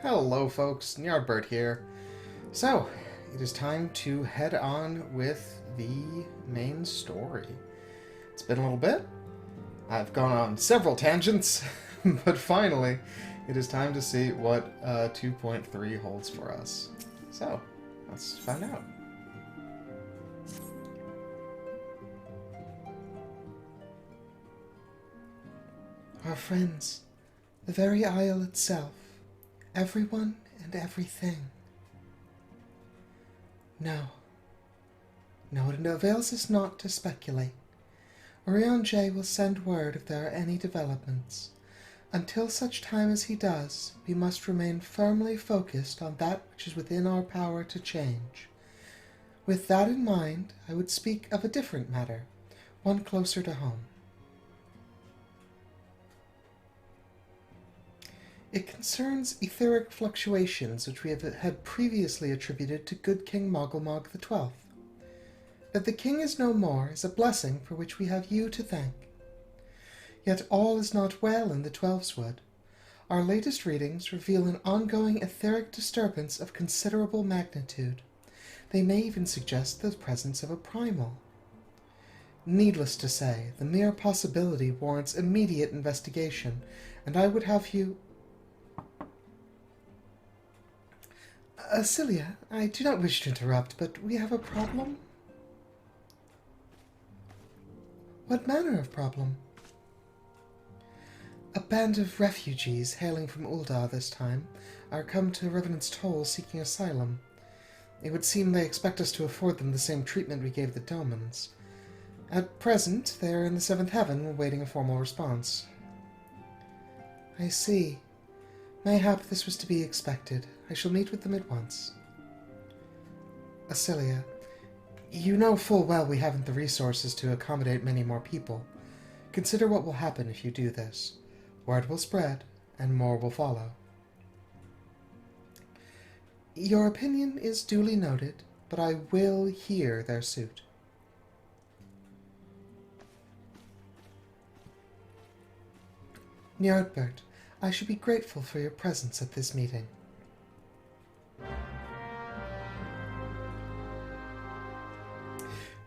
Hello folks, Ny'ardbert here. So, it is time to head on with the main story. It's been a little bit. I've gone on several tangents, but finally, it is time to see what 2.3 holds for us. So, let's find out. Our friends, the very isle itself, everyone and everything. No, it avails us not to speculate. J will send word if there are any developments. Until such time as he does, we must remain firmly focused on that which is within our power to change. With that in mind, I would speak of a different matter, one closer to home. It concerns etheric fluctuations which we had previously attributed to good King Mogglmog XII. That the king is no more is a blessing for which we have you to thank. Yet all is not well in the Twelveswood. Our latest readings reveal an ongoing etheric disturbance of considerable magnitude. They may even suggest the presence of a primal. Needless to say, the mere possibility warrants immediate investigation, and I would have you... Cilia, I do not wish to interrupt, but we have a problem? What manner of problem? A band of refugees hailing from Uldah this time are come to Revenant's Toll seeking asylum. It would seem they expect us to afford them the same treatment we gave the Domans. At present, they are in the seventh heaven awaiting a formal response. I see. Mayhap this was to be expected. I shall meet with them at once. Cilia, you know full well we haven't the resources to accommodate many more people. Consider what will happen if you do this. Word will spread, and more will follow. Your opinion is duly noted, but I will hear their suit. Ny'ardbert, I should be grateful for your presence at this meeting.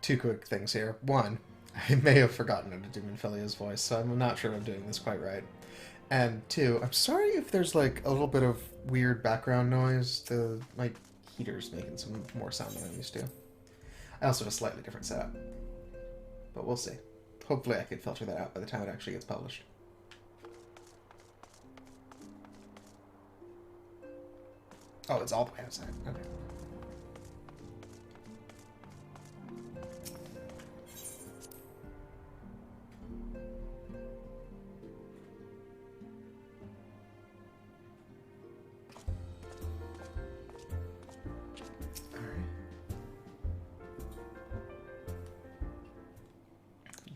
Two quick things here. One, I may have forgotten how to do Minfilia's voice, so I'm not sure I'm doing this quite right. And two, I'm sorry if there's like a little bit of weird background noise. My heater's making some more sound than I'm used to. I also have a slightly different setup. But we'll see. Hopefully I can filter that out by the time it actually gets published. Oh, it's all the way outside. Okay.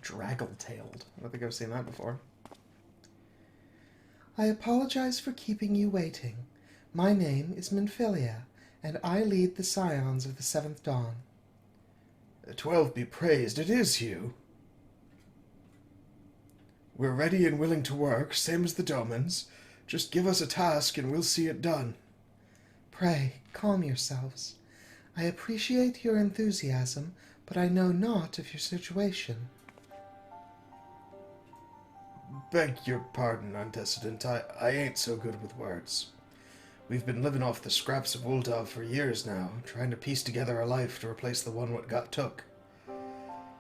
Draggle-tailed. I don't think I've seen that before. I apologize for keeping you waiting. My name is Minfilia, and I lead the Scions of the Seventh Dawn. 12 be praised, it is you. We're ready and willing to work, same as the Domans. Just give us a task and we'll see it done. Pray, calm yourselves. I appreciate your enthusiasm, but I know not of your situation. Beg your pardon, Antecedent. I ain't so good with words. We've been living off the scraps of Uldah for years now, trying to piece together a life to replace the one what got took.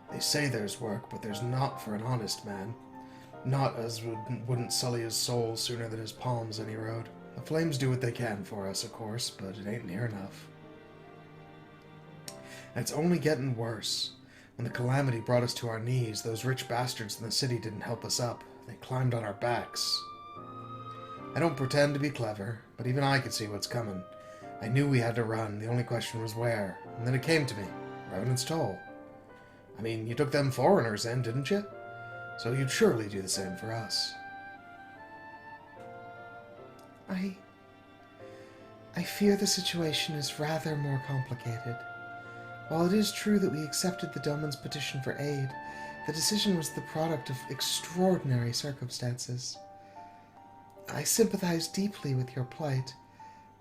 They say there's work, but there's not for an honest man. Not as wouldn't sully his soul sooner than his palms any road. The flames do what they can for us, of course, but it ain't near enough. And it's only getting worse. When the calamity brought us to our knees, those rich bastards in the city didn't help us up. They climbed on our backs. I don't pretend to be clever, but even I could see what's coming. I knew we had to run, the only question was where. And then it came to me. Revenant's Toll. I mean, you took them foreigners in, didn't you? So you'd surely do the same for us. I fear the situation is rather more complicated. While it is true that we accepted the Doman's petition for aid, the decision was the product of extraordinary circumstances. I sympathize deeply with your plight,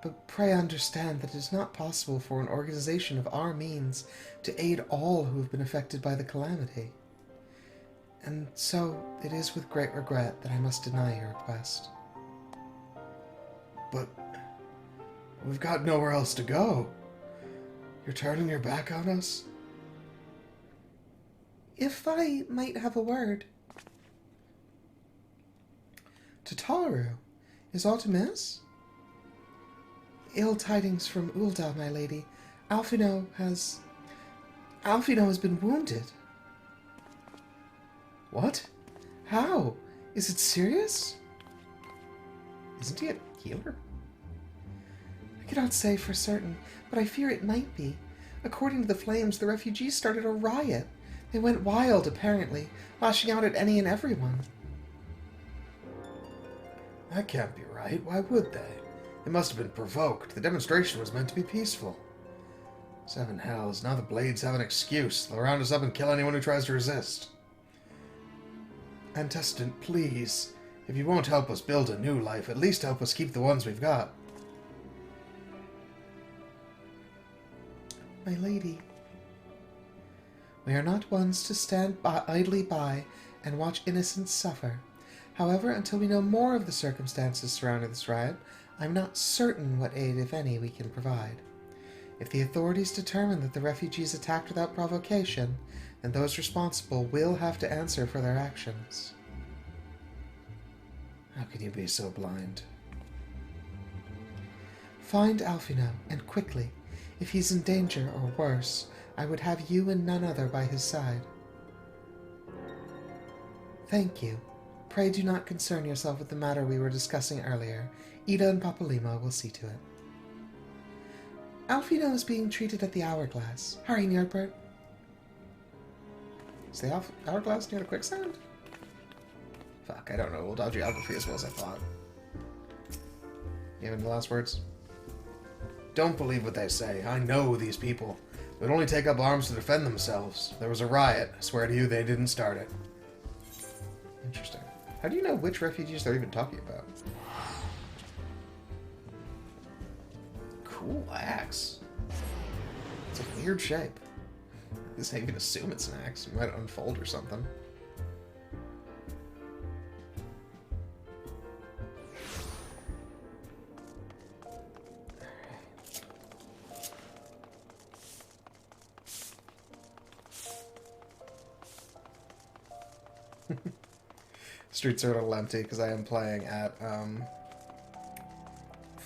But pray understand that it is not possible for an organization of our means to aid all who have been affected by the calamity. And so it is with great regret that I must deny your request. But we've got nowhere else to go. You're turning your back on us? If I might have a word. Tataru, is aught amiss? Ill tidings from Uldah, my lady. Alphino has been wounded. What? How? Is it serious? Isn't he a healer? I cannot say for certain, but I fear it might be. According to the flames, the refugees started a riot. They went wild, apparently, lashing out at any and everyone. That can't be right. Why would they? It must have been provoked. The demonstration was meant to be peaceful. Seven hells, now the Blades have an excuse. They'll round us up and kill anyone who tries to resist. Antestant, please. If you won't help us build a new life, at least help us keep the ones we've got. My lady, we are not ones to stand idly by and watch innocents suffer. However, until we know more of the circumstances surrounding this riot, I'm not certain what aid, if any, we can provide. If the authorities determine that the refugees attacked without provocation, then those responsible will have to answer for their actions. How can you be so blind? Find Alphino, and quickly. If he's in danger, or worse, I would have you and none other by his side. Thank you. Pray do not concern yourself with the matter we were discussing earlier. Ida and Papalima will see to it. Alphino is being treated at the Hourglass. Hurry, Ny'ardbert. Is the Hourglass near the quicksand? Fuck, I don't know Uldah geography as well as I thought. You have any last words? Don't believe what they say. I know these people. They'd only take up arms to defend themselves. There was a riot. I swear to you, they didn't start it. Interesting. How do you know which refugees they're even talking about? Cool axe. It's a weird shape. At least I even assume it's an axe. It might unfold or something. Streets are a little empty because I am playing at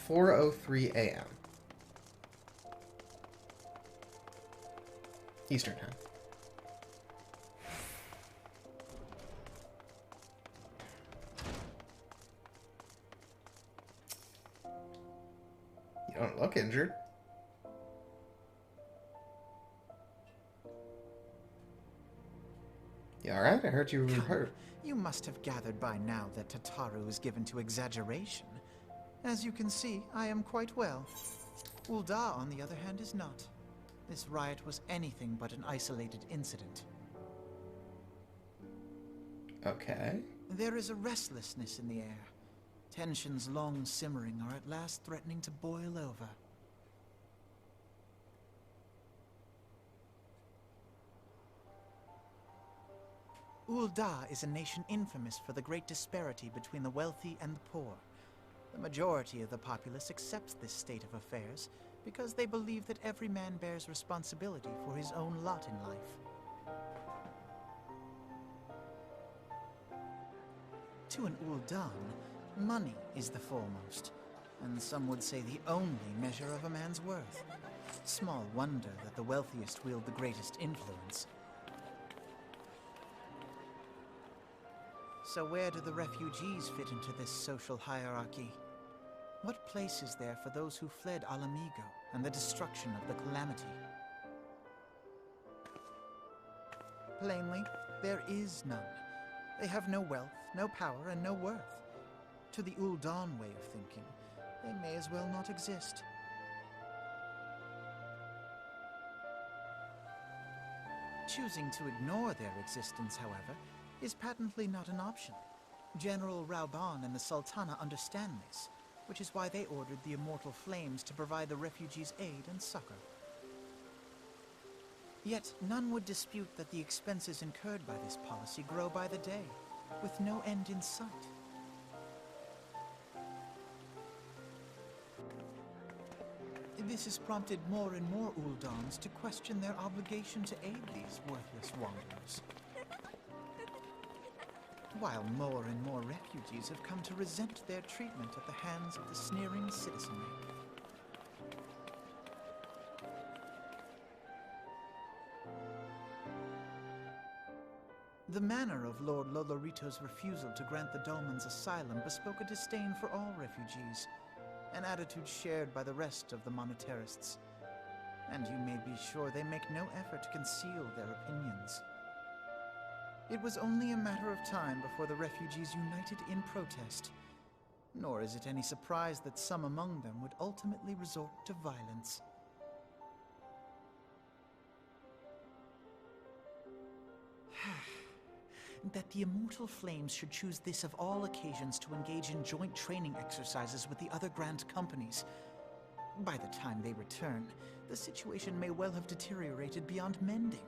4:03 a.m. Eastern time. You don't look injured. You alright? I heard you were hurt. You must have gathered by now that Tataru is given to exaggeration. As you can see, I am quite well. Uldah, on the other hand, is not. This riot was anything but an isolated incident. Okay. There is a restlessness in the air. Tensions long simmering are at last threatening to boil over. Uldah is a nation infamous for the great disparity between the wealthy and the poor. The majority of the populace accepts this state of affairs because they believe that every man bears responsibility for his own lot in life. To an Uldan, money is the foremost, and some would say the only measure of a man's worth. Small wonder that the wealthiest wield the greatest influence. So where do the refugees fit into this social hierarchy? What place is there for those who fled Alamigo and the destruction of the calamity? Plainly, there is none. They have no wealth, no power, and no worth. To the Uldan way of thinking, they may as well not exist. Choosing to ignore their existence, however, is patently not an option. General Rauban and the Sultana understand this, which is why they ordered the Immortal Flames to provide the refugees aid and succor. Yet none would dispute that the expenses incurred by this policy grow by the day, with no end in sight. This has prompted more and more Uldans to question their obligation to aid these worthless wanderers. While more and more refugees have come to resent their treatment at the hands of the sneering citizenry. The manner of Lord Lolorito's refusal to grant the dolmens asylum bespoke a disdain for all refugees, an attitude shared by the rest of the monetarists. And you may be sure they make no effort to conceal their opinions. It was only a matter of time before the refugees united in protest, nor is it any surprise that some among them would ultimately resort to violence. That the Immortal Flames should choose this of all occasions to engage in joint training exercises with the other Grand Companies. By the time they return, the situation may well have deteriorated beyond mending.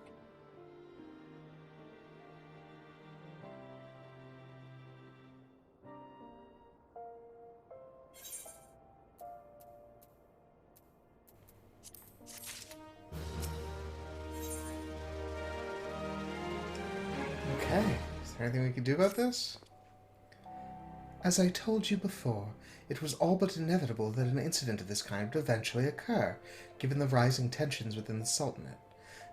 Okay, is there anything we can do about this? As I told you before, it was all but inevitable that an incident of this kind would eventually occur, given the rising tensions within the Sultanate.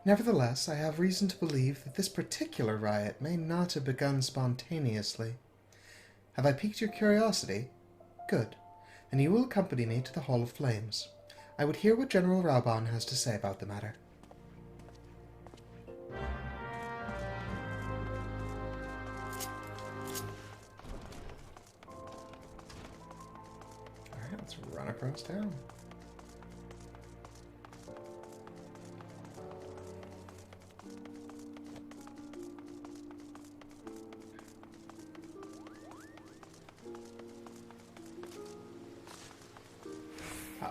Nevertheless, I have reason to believe that this particular riot may not have begun spontaneously. Have I piqued your curiosity? Good. Then you will accompany me to the Hall of Flames. I would hear what General Raubahn has to say about the matter. Let's run across town.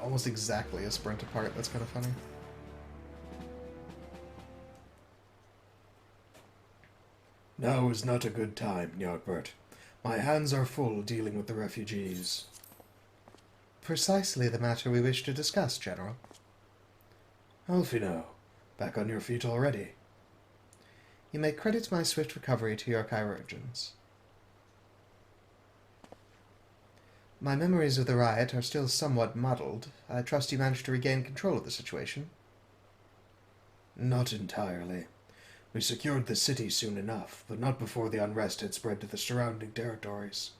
Almost exactly a sprint apart. That's kind of funny. Now is not a good time, Ny'ardbert. My hands are full dealing with the refugees. Precisely the matter we wish to discuss, General. Alfino, back on your feet already. You may credit my swift recovery to your chirurgeons. My memories of the riot are still somewhat muddled. I trust you managed to regain control of the situation. Not entirely. We secured the city soon enough, but not before the unrest had spread to the surrounding territories.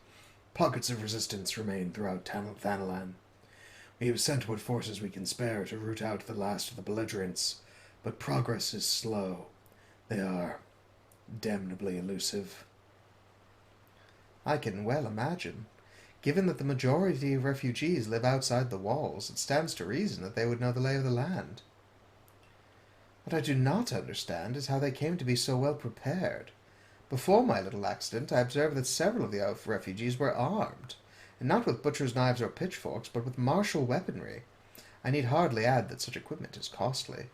Pockets of resistance remain throughout Thanalan. We have sent what forces we can spare to root out the last of the belligerents, but progress is slow. They are damnably elusive. I can well imagine. Given that the majority of refugees live outside the walls, it stands to reason that they would know the lay of the land. What I do not understand is how they came to be so well prepared. Before my little accident, I observed that several of the refugees were armed, and not with butcher's knives or pitchforks, but with martial weaponry. I need hardly add that such equipment is costly.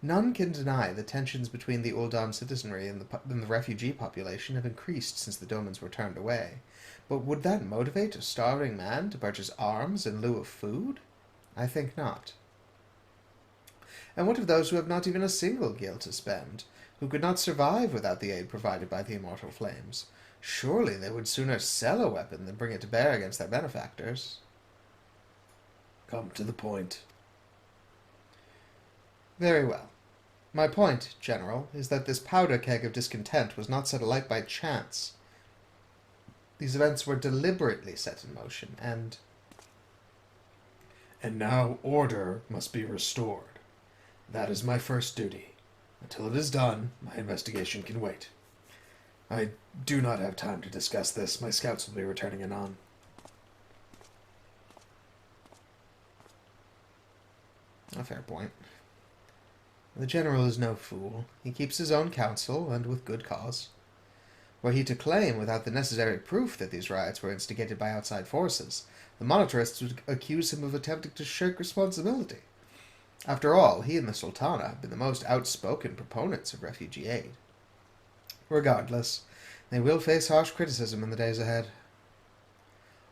None can deny the tensions between the Uldah citizenry and the refugee population have increased since the dolmens were turned away. But would that motivate a starving man to purchase arms in lieu of food? I think not. And what of those who have not even a single gil to spend, who could not survive without the aid provided by the Immortal Flames? Surely they would sooner sell a weapon than bring it to bear against their benefactors. Come to the point. Very well. My point, General, is that this powder keg of discontent was not set alight by chance. These events were deliberately set in motion, and now order must be restored. That is my first duty. Until it is done, my investigation can wait. I do not have time to discuss this. My scouts will be returning anon. A fair point. The General is no fool. He keeps his own counsel, and with good cause. Were he to claim, without the necessary proof, that these riots were instigated by outside forces, the monetarists would accuse him of attempting to shirk responsibility. After all, he and the Sultana have been the most outspoken proponents of refugee aid. Regardless, they will face harsh criticism in the days ahead.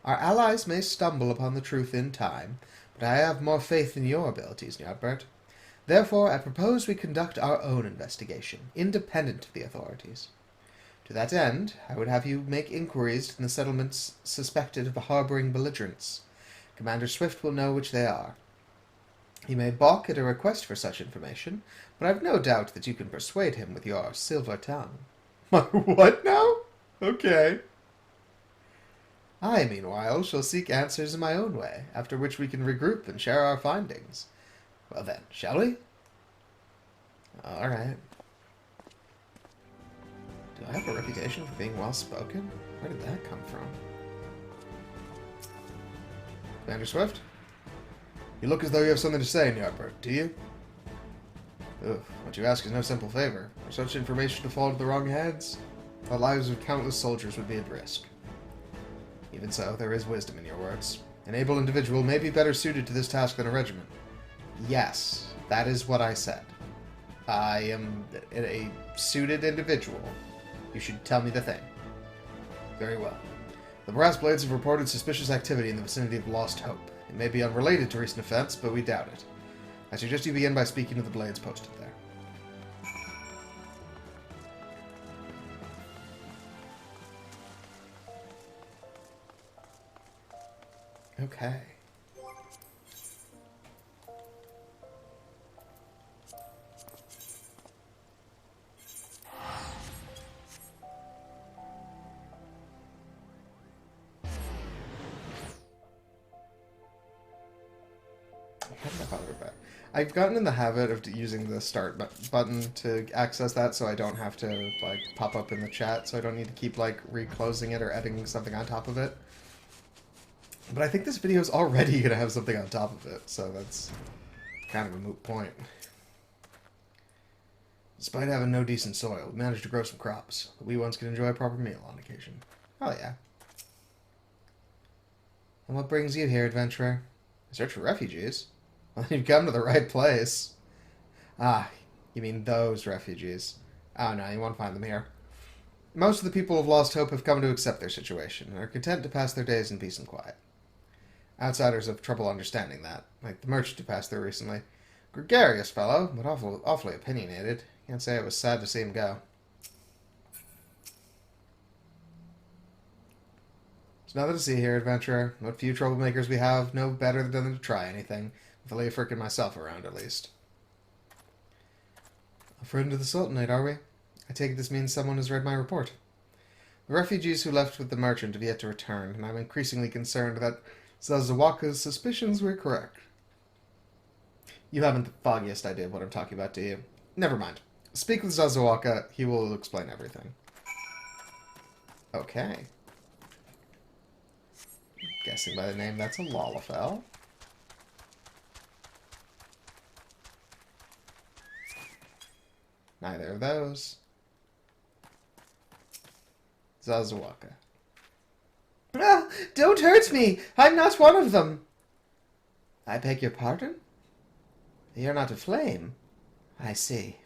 Our allies may stumble upon the truth in time, but I have more faith in your abilities, Ny'ardbert. Therefore, I propose we conduct our own investigation, independent of the authorities. To that end, I would have you make inquiries in the settlements suspected of harboring belligerents. Commander Swift will know which they are. He may balk at a request for such information, but I've no doubt that you can persuade him with your silver tongue. My what now? Okay. I, meanwhile, shall seek answers in my own way, after which we can regroup and share our findings. Well then, shall we? All right. Do I have a reputation for being well-spoken? Where did that come from? Commander Swift? You look as though you have something to say, Ny'ardbert, do you? Ugh, what you ask is no simple favor. For such information to fall into the wrong hands, the lives of countless soldiers would be at risk. Even so, there is wisdom in your words. An able individual may be better suited to this task than a regiment. Yes, that is what I said. I am a suited individual. You should tell me the thing. Very well. The Brass Blades have reported suspicious activity in the vicinity of Lost Hope. It may be unrelated to recent events, but we doubt it. I suggest you begin by speaking to the Blades posted there. Okay. I've gotten in the habit of using the start button to access that, so I don't have to like pop up in the chat, so I don't need to keep like reclosing it or editing something on top of it. But I think this video is already going to have something on top of it, so that's kind of a moot point. Despite having no decent soil, we managed to grow some crops. The wee ones can enjoy a proper meal on occasion. Oh yeah. And what brings you here, adventurer? A search for refugees? Well, you've come to the right place. Ah, you mean those refugees. Oh no, you won't find them here. Most of the people of Lost Hope have come to accept their situation, and are content to pass their days in peace and quiet. Outsiders have trouble understanding that, like the merchant who passed through recently. Gregarious fellow, but awfully opinionated. Can't say it was sad to see him go. There's nothing to see here, adventurer. What few troublemakers we have, no better than to try anything. With Leofric and myself around, at least. A friend of the Sultanate, are we? I take it this means someone has read my report. The refugees who left with the merchant have yet to return, and I'm increasingly concerned that Zazawaka's suspicions were correct. You haven't the foggiest idea of what I'm talking about, do you? Never mind. Speak with Zazawaka, he will explain everything. Okay. Guessing by the name, that's a Lalafell. Neither of those. Zazawaka. Ah, don't hurt me! I'm not one of them! I beg your pardon? You're not a flame. I see.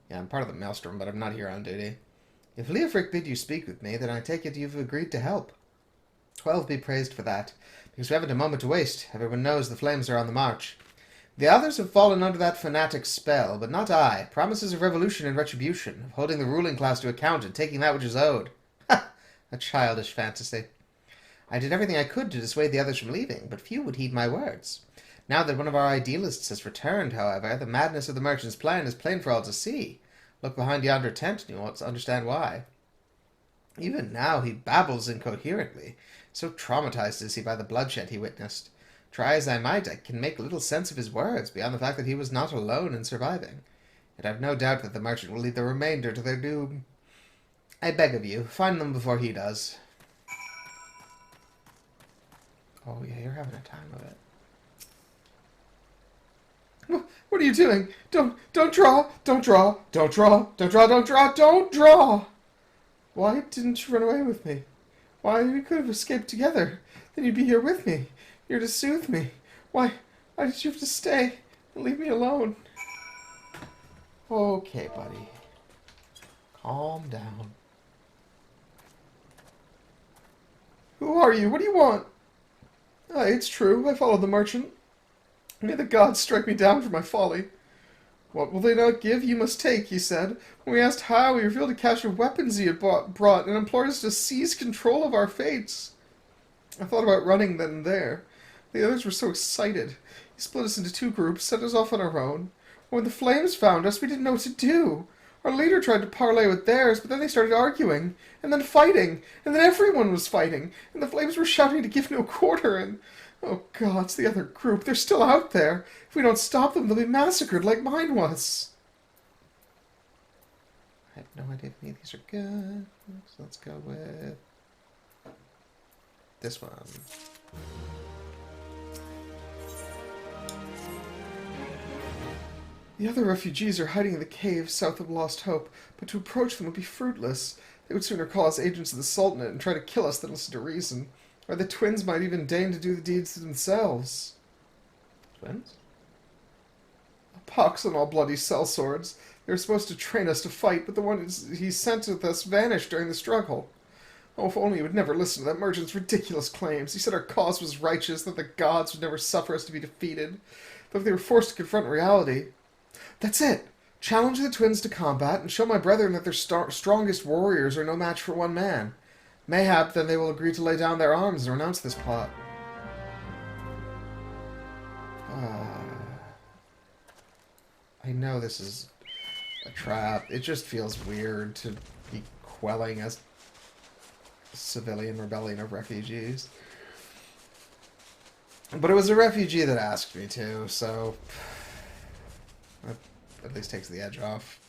Yeah, I'm part of the Maelstrom, but I'm not here on duty. If Leofric bid you speak with me, then I take it you've agreed to help. 12 be praised for that, because we haven't a moment to waste. Everyone knows the flames are on the march. The others have fallen under that fanatic spell, but not I. Promises of revolution and retribution, of holding the ruling class to account and taking that which is owed. Ha! A childish fantasy. I did everything I could to dissuade the others from leaving, but few would heed my words. Now that one of our idealists has returned, however, the madness of the merchant's plan is plain for all to see. Look behind yonder tent, and you won't understand why. Even now he babbles incoherently. So traumatized is he by the bloodshed he witnessed. Try as I might, I can make little sense of his words, beyond the fact that he was not alone in surviving. And I've no doubt that the merchant will lead the remainder to their doom. I beg of you, find them before he does. Oh yeah, you're having a time of it. What are you doing? Don't draw! Don't draw! Don't draw! Don't draw! Don't draw! Don't draw! Why didn't you run away with me? Why, we could have escaped together. Then you'd be here with me, here to soothe me. Why did you have to stay and leave me alone? Okay, buddy. Calm down. Who are you? What do you want? It's true. I followed the merchant. May the gods strike me down for my folly. What will they not give? You must take, he said. When we asked how, he revealed a cache of weapons he had brought and implored us to seize control of our fates. I thought about running then and there. The others were so excited. He split us into 2 groups, sent us off on our own. When the flames found us, we didn't know what to do. Our leader tried to parley with theirs, but then they started arguing, and then fighting, and then everyone was fighting, and the flames were shouting to give no quarter, and... Oh, God, it's the other group. They're still out there. If we don't stop them, they'll be massacred like mine was. I have no idea if any of these are good. So let's go with this one. The other refugees are hiding in the caves south of Lost Hope, but to approach them would be fruitless. They would sooner call us agents of the Sultanate and try to kill us than listen to reason. Or the twins might even deign to do the deeds themselves. Twins? A pox on all bloody sellswords. They were supposed to train us to fight, but the one he sent with us vanished during the struggle. Oh, if only he would never listen to that merchant's ridiculous claims. He said our cause was righteous, that the gods would never suffer us to be defeated. Though if they were forced to confront reality... That's it! Challenge the twins to combat and show my brethren that their strongest warriors are no match for one man. Mayhap then they will agree to lay down their arms and renounce this plot. I know this is a trap. It just feels weird to be quelling a civilian rebellion of refugees. But it was a refugee that asked me to, so that at least takes the edge off.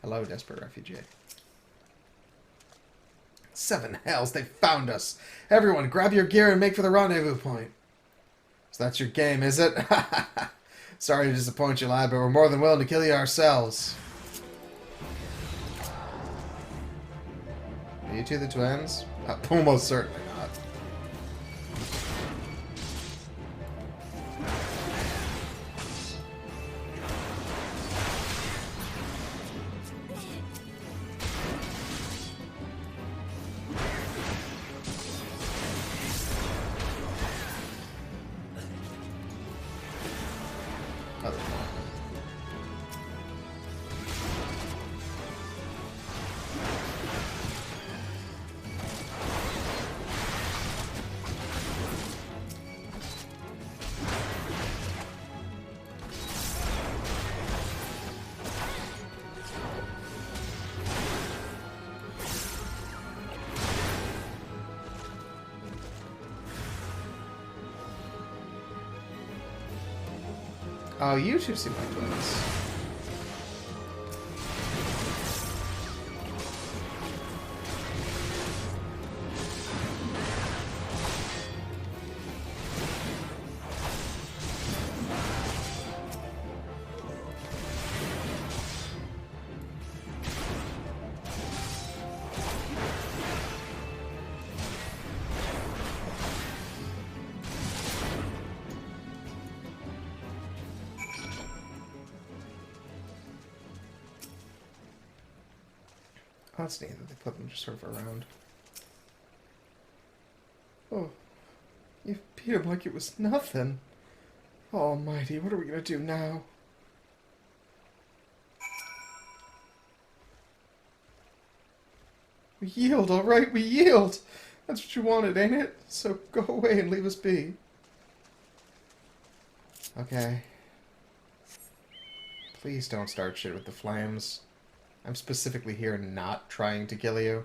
Hello, desperate refugee. 7 hells, they found us! Everyone, grab your gear and make for the rendezvous point. So that's your game, is it? Sorry to disappoint you, lad, but we're more than willing to kill you ourselves. Are you two the twins? Almost certainly not. Oh, you two seem like twins. That's neat that they put them just sort of around. Oh, you beat him like it was nothing. Almighty, what are we gonna do now? We yield, alright, we yield! That's what you wanted, ain't it? So go away and leave us be. Okay. Please don't start shit with the flames. I'm specifically here not trying to kill you.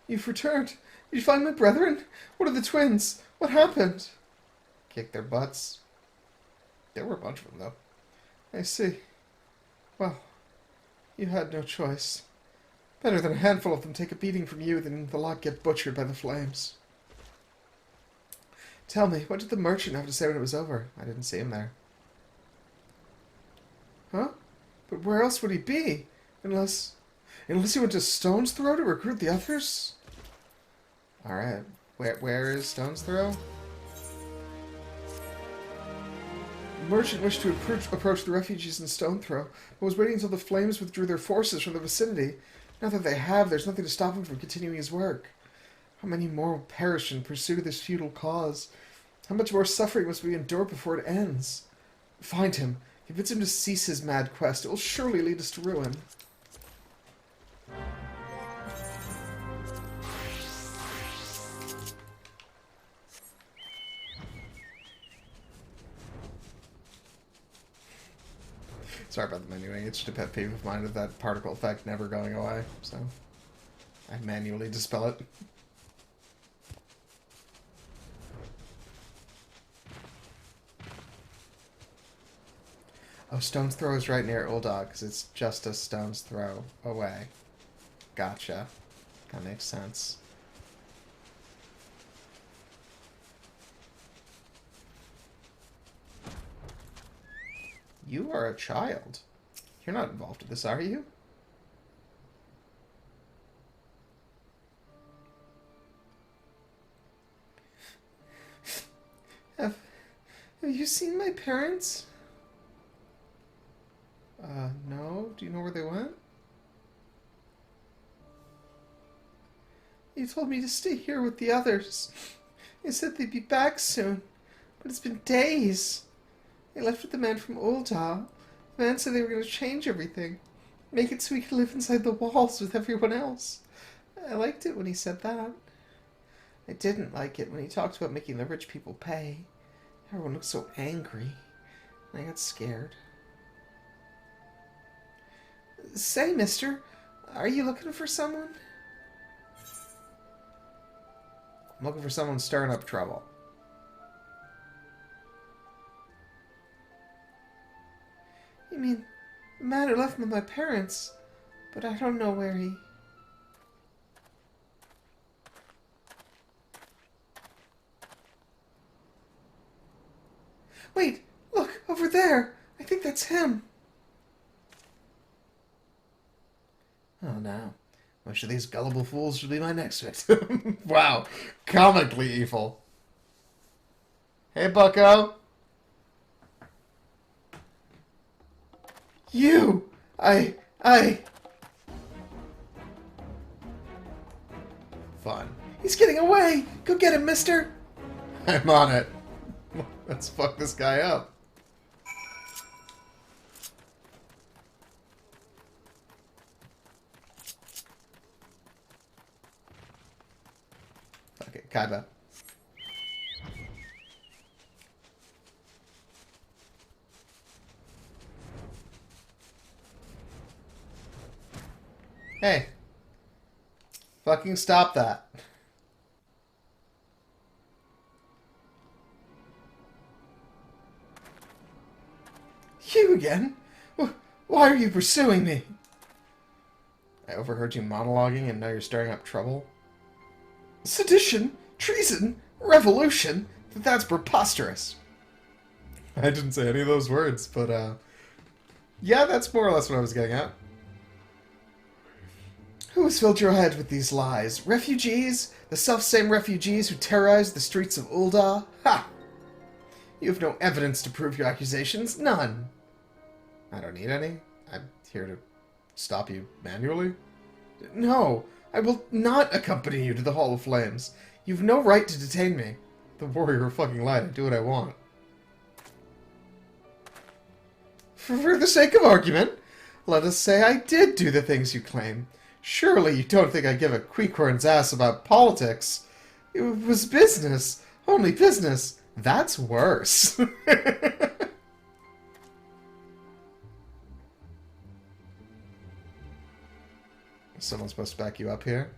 You've returned. Did you find my brethren? What are the twins? What happened? Kick their butts. There were a bunch of them, though. I see. Well, you had no choice. Better than a handful of them take a beating from you than the lot get butchered by the flames. Tell me, what did the merchant have to say when it was over? I didn't see him there. Huh? But where else would he be? Unless he went to Stone's Throw to recruit the others? Alright. Where is Stone's Throw? The merchant wished to approach the refugees in Stone Throw, but was waiting until the flames withdrew their forces from the vicinity. Now that they have, there's nothing to stop him from continuing his work. How many more will perish in pursuit of this futile cause? How much more suffering must we endure before it ends? Find him. Convince him to cease his mad quest. It will surely lead us to ruin. Sorry about the menuing. It's just a pet peeve of mine of that particle effect never going away, so I manually dispel it. Oh, Stone's Throw is right near Uldah, because it's just a stone's throw away. Gotcha. That makes sense. You are a child. You're not involved in this, are you? Have you seen my parents? No. Do you know where they went? They told me to stay here with the others. They said they'd be back soon, but it's been days. They left with the man from Uldah. The man said they were going to change everything. Make it so we could live inside the walls with everyone else. I liked it when he said that. I didn't like it when he talked about making the rich people pay. Everyone looked so angry. And I got scared. Say, mister, are you looking for someone? I'm looking for someone stirring up trouble. You mean, the man who left with my parents, but I don't know where he... Wait, look, over there. I think that's him. Oh no. Which of these gullible fools should be my next victim? Wow. Comically evil. Hey, bucko. You! I... Fun. He's getting away! Go get him, mister! I'm on it. Let's fuck this guy up. Okay, Kaiba. Hey. Fucking stop that. You again? Why are you pursuing me? I overheard you monologuing and now you're stirring up trouble? Sedition? Treason? Revolution? That's preposterous. I didn't say any of those words, but, yeah, that's more or less what I was getting at. Who has filled your head with these lies? Refugees? The self-same refugees who terrorized the streets of Uldah? Ha! You have no evidence to prove your accusations. None. I don't need any. I'm here to stop you manually. No, I will not accompany you to the Hall of Flames. You've no right to detain me. The warrior of fucking light. I do what I want. For the sake of argument, let us say I did do the things you claim. Surely you don't think I give a queequorn's ass about politics. It was business. Only business. That's worse. Someone's supposed to back you up here?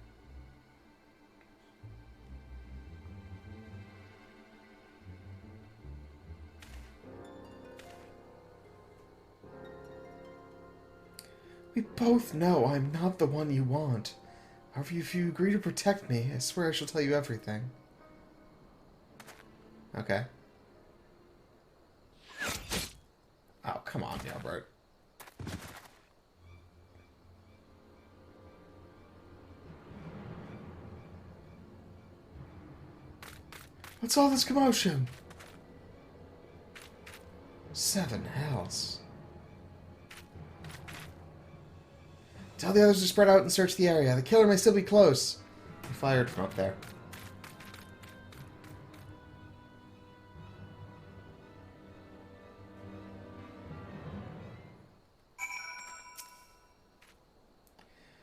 both know I'm not the one you want. However, if you agree to protect me, I swear I shall tell you everything. Okay. Oh, come on, Ny'ardbert. What's all this commotion? 7 hells. Tell the others to spread out and search the area. The killer may still be close. He fired from up there.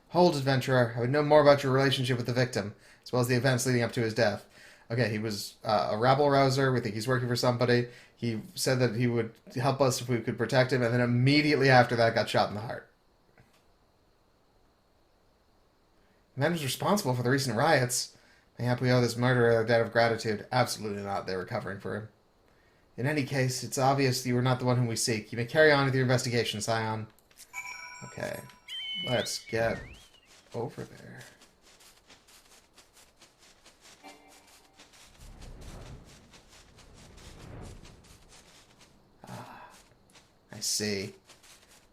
Hold, adventurer. I would know more about your relationship with the victim, as well as the events leading up to his death. Okay, he was a rabble-rouser. We think he's working for somebody. He said that he would help us if we could protect him, and then immediately after that got shot in the heart. The man was responsible for the recent riots. Mayhap we owe this murderer a debt of gratitude. Absolutely not. They were covering for him. In any case, it's obvious you are not the one whom we seek. You may carry on with your investigation, Scion. Okay, let's get over there. I see.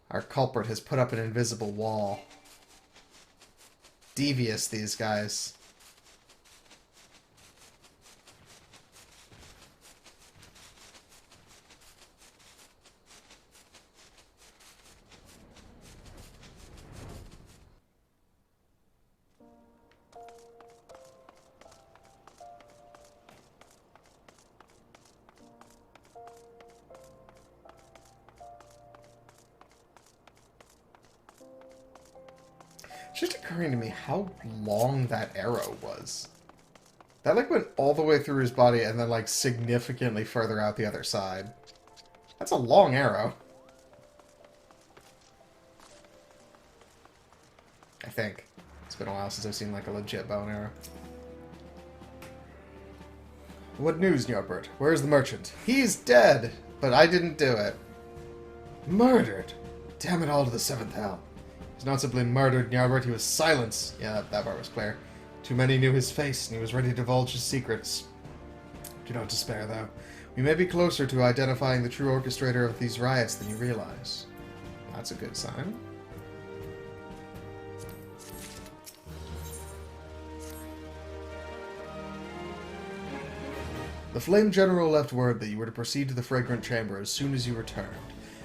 Our culprit has put up an invisible wall. Devious, these guys. It's just occurring to me how long that arrow was. That, like, went all the way through his body and then, like, significantly further out the other side. That's a long arrow. I think. It's been a while since I've seen, like, a legit bow and arrow. What news, Ny'ardbert? Where's the merchant? He's dead, but I didn't do it. Murdered? Damn it all to the 7th hell. He's not simply murdered, Ny'ardbert, he was silenced. Yeah, that part was clear. Too many knew his face, and he was ready to divulge his secrets. Do not despair, though. We may be closer to identifying the true orchestrator of these riots than you realize. That's a good sign. The Flame General left word that you were to proceed to the Fragrant Chamber as soon as you returned.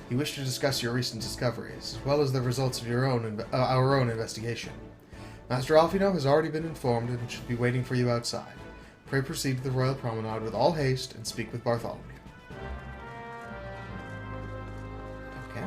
He wished to discuss your recent discoveries, as well as the results of our own investigation. Master Alfino has already been informed and should be waiting for you outside. Pray proceed to the Royal Promenade with all haste and speak with Bartholomew. Okay.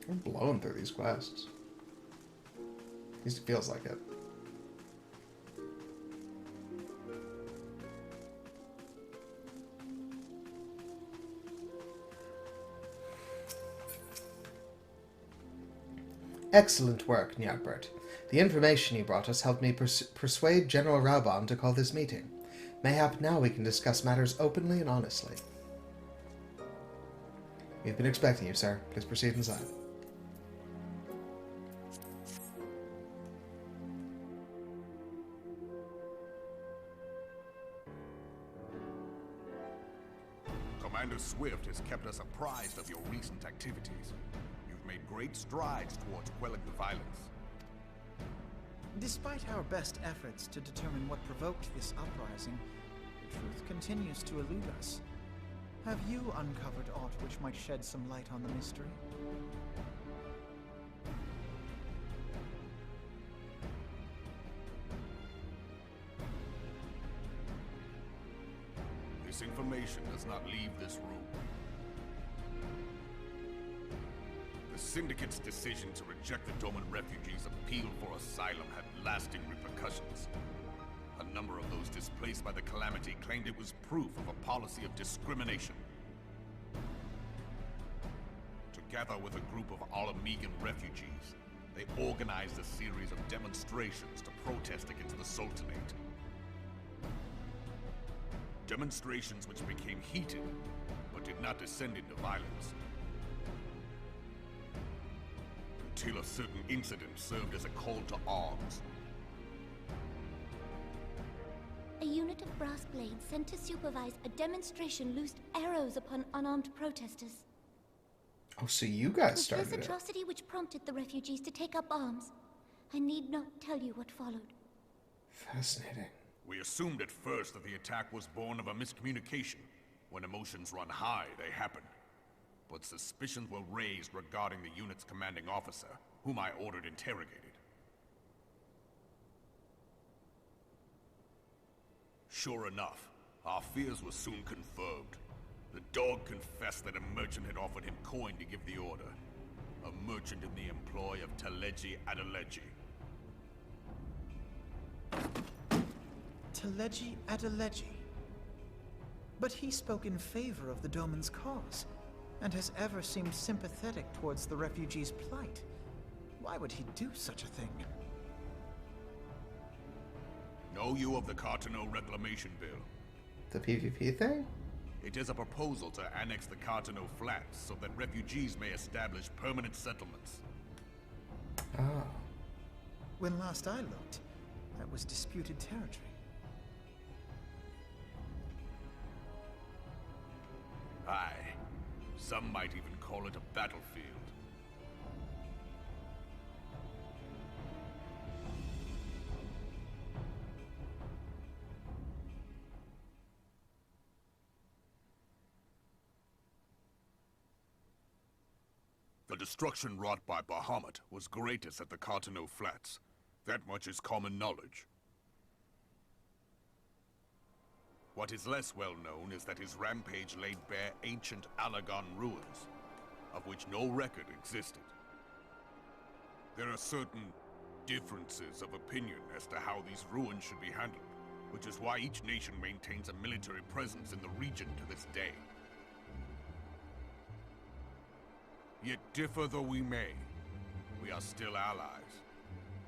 I'm blowing through these quests. At least it feels like it. Excellent work, Ny'ardbert. The information you brought us helped me persuade General Raubon to call this meeting. Mayhap now we can discuss matters openly and honestly. We've been expecting you, sir. Please proceed inside. Commander Swift has kept us apprised of your recent activities. You've made great strides towards quelling the violence. Despite our best efforts to determine what provoked this uprising, the truth continues to elude us. Have you uncovered aught which might shed some light on the mystery? This information does not leave this room. The Syndicate's decision to reject the Doman refugees' appeal for asylum had lasting repercussions. A number of those displaced by the calamity claimed it was proof of a policy of discrimination. Together with a group of Alamegan refugees, they organized a series of demonstrations to protest against the Sultanate. Demonstrations which became heated, but did not descend into violence. Until a certain incident served as a call to arms. A unit of brass blades sent to supervise a demonstration loosed arrows upon unarmed protesters. Oh, so you guys started It was this atrocity which prompted the refugees to take up arms. I need not tell you what followed. Fascinating. We assumed at first that the attack was born of a miscommunication. When emotions run high, they happen. But suspicions were raised regarding the unit's commanding officer, whom I ordered interrogated. Sure enough, our fears were soon confirmed. The dog confessed that a merchant had offered him coin to give the order. A merchant in the employ of Teleji Adeleji. Teleji Adeleji. But he spoke in favor of the Doman's cause, and has ever seemed sympathetic towards the refugees' plight. Why would he do such a thing? Know you of the Cartano Reclamation Bill? The PvP thing? It is a proposal to annex the Cartano Flats so that refugees may establish permanent settlements. Oh. When last I looked, that was disputed territory. Aye. Some might even call it a battlefield. The destruction wrought by Bahamut was greatest at the Cartano Flats. That much is common knowledge. What is less well known is that his rampage laid bare ancient Alagan ruins, of which no record existed. There are certain differences of opinion as to how these ruins should be handled, which is why each nation maintains a military presence in the region to this day. Yet differ though we may, we are still allies.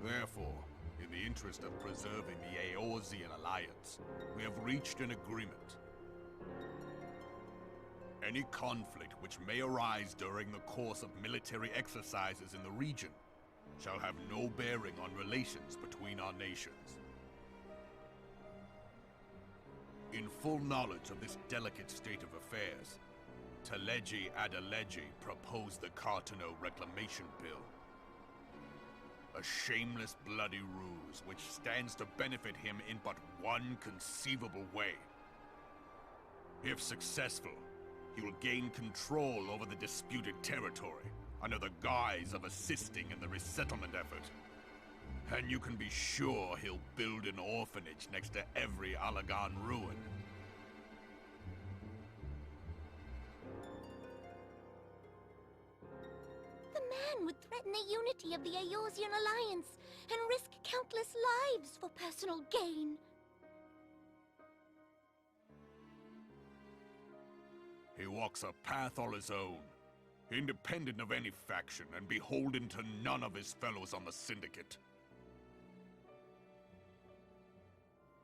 Therefore, in the interest of preserving the Eorzean alliance, we have reached an agreement. Any conflict which may arise during the course of military exercises in the region shall have no bearing on relations between our nations. In full knowledge of this delicate state of affairs, Teleji Adeleji proposed the Cartano Reclamation Bill. A shameless, bloody ruse which stands to benefit him in but one conceivable way. If successful, he will gain control over the disputed territory under the guise of assisting in the resettlement effort. And you can be sure he'll build an orphanage next to every Alagan ruin. Would threaten the unity of the Eorzean alliance and risk countless lives for personal gain. He walks a path all his own, independent of any faction and beholden to none of his fellows on the Syndicate.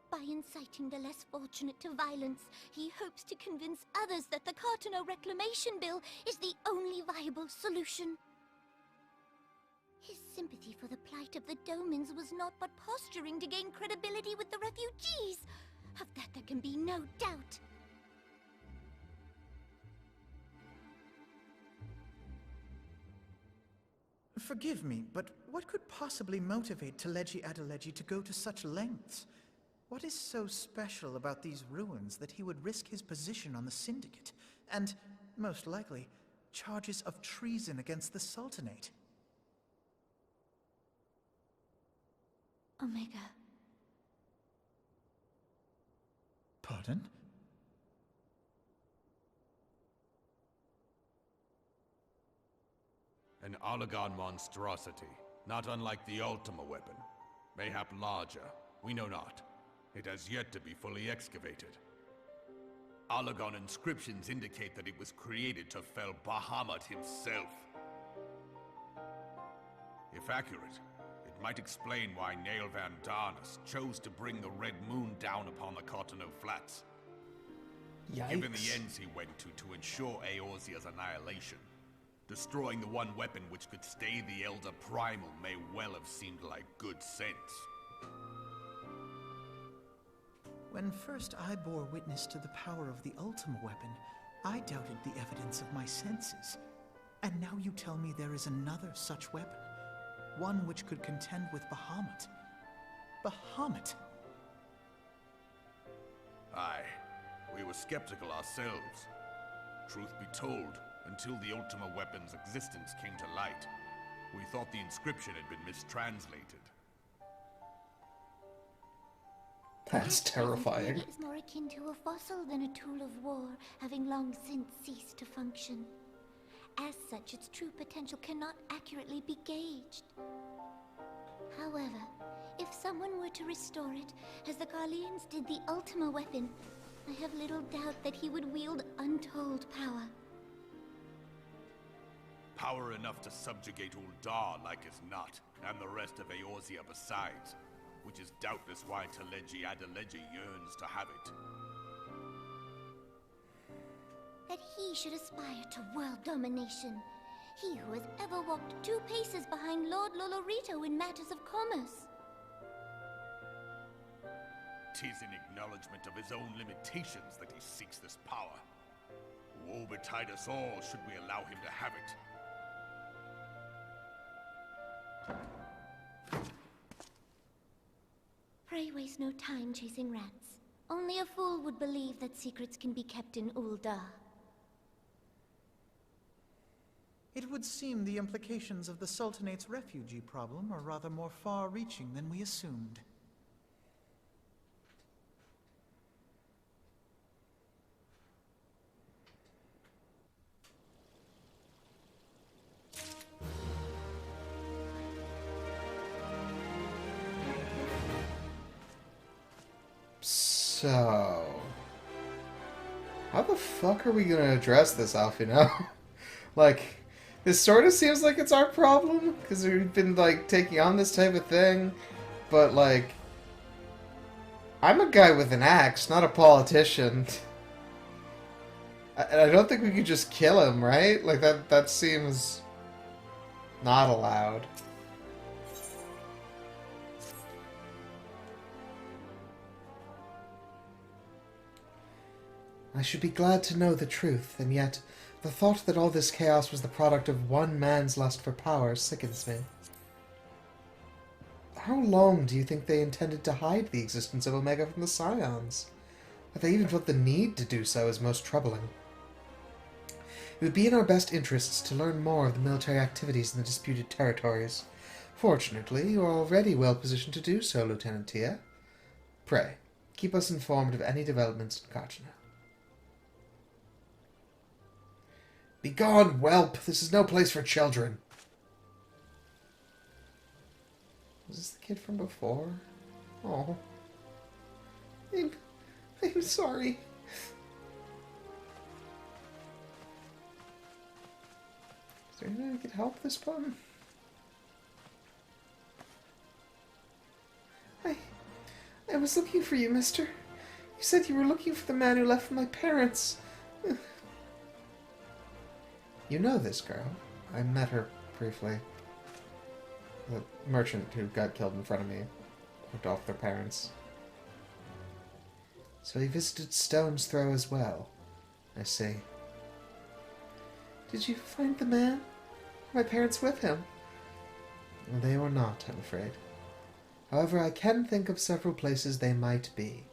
By inciting the less fortunate to violence, he hopes to convince others that the Cartano Reclamation Bill is the only viable solution. His sympathy for the plight of the Domans was not but posturing to gain credibility with the refugees. Of that there can be no doubt. Forgive me, but what could possibly motivate Teleji Adeleji to go to such lengths? What is so special about these ruins that he would risk his position on the Syndicate, and, most likely, charges of treason against the Sultanate? Omega. Pardon? An Allagan monstrosity, not unlike the Ultima weapon. Mayhap larger, we know not. It has yet to be fully excavated. Allagan inscriptions indicate that it was created to fell Bahamut himself. If accurate, it might explain why Ny'ardbert chose to bring the Red Moon down upon the Cotonou Flats. Yikes. Given the ends he went to ensure Eorzea's annihilation, destroying the one weapon which could stay the Elder Primal may well have seemed like good sense. When first I bore witness to the power of the Ultima weapon, I doubted the evidence of my senses. And now you tell me there is another such weapon, one which could contend with Bahamut. Bahamut! Aye, we were skeptical ourselves. Truth be told, until the Ultima weapon's existence came to light, we thought the inscription had been mistranslated. That's That terrifying. present theory is more akin to a fossil than a tool of war, having long since ceased to function. As such, its true potential cannot accurately be gauged. However, if someone were to restore it, as the Garleans did the Ultima weapon, I have little doubt that he would wield untold power. Power enough to subjugate Uldah like as not, and the rest of Eorzea besides, which is doubtless why Ny'ardbert yearns to have it. That he should aspire to world domination. He who has ever walked 2 paces behind Lord Lolorito in matters of commerce. 'Tis in acknowledgement of his own limitations that he seeks this power. Woe betide us all should we allow him to have it. Pray waste no time chasing rats. Only a fool would believe that secrets can be kept in Uldah. It would seem the implications of the Sultanate's refugee problem are rather more far-reaching than we assumed. So... how the fuck are we gonna address this, Alfino? Like, this sort of seems like it's our problem, because we've been, like, taking on this type of thing, but, like... I'm a guy with an axe, not a politician. I don't think we could just kill him, right? Like, that seems... not allowed. I should be glad to know the truth, and yet the thought that all this chaos was the product of one man's lust for power sickens me. How long do you think they intended to hide the existence of Omega from the Scions? That they even felt the need to do so is most troubling. It would be in our best interests to learn more of the military activities in the disputed territories. Fortunately, you are already well positioned to do so, Lieutenant Tia. Pray, keep us informed of any developments in Cotonou. Begone, whelp! This is no place for children. Was this the kid from before? Oh. I'm sorry. Is there anything I could help this bum? I was looking for you, mister. You said you were looking for the man who left my parents. You know this girl. I met her briefly. The merchant who got killed in front of me looked off their parents. So he visited Stone's Throw as well. I see. Did you find the man? My parents with him? They were not, I'm afraid. However, I can think of several places they might be.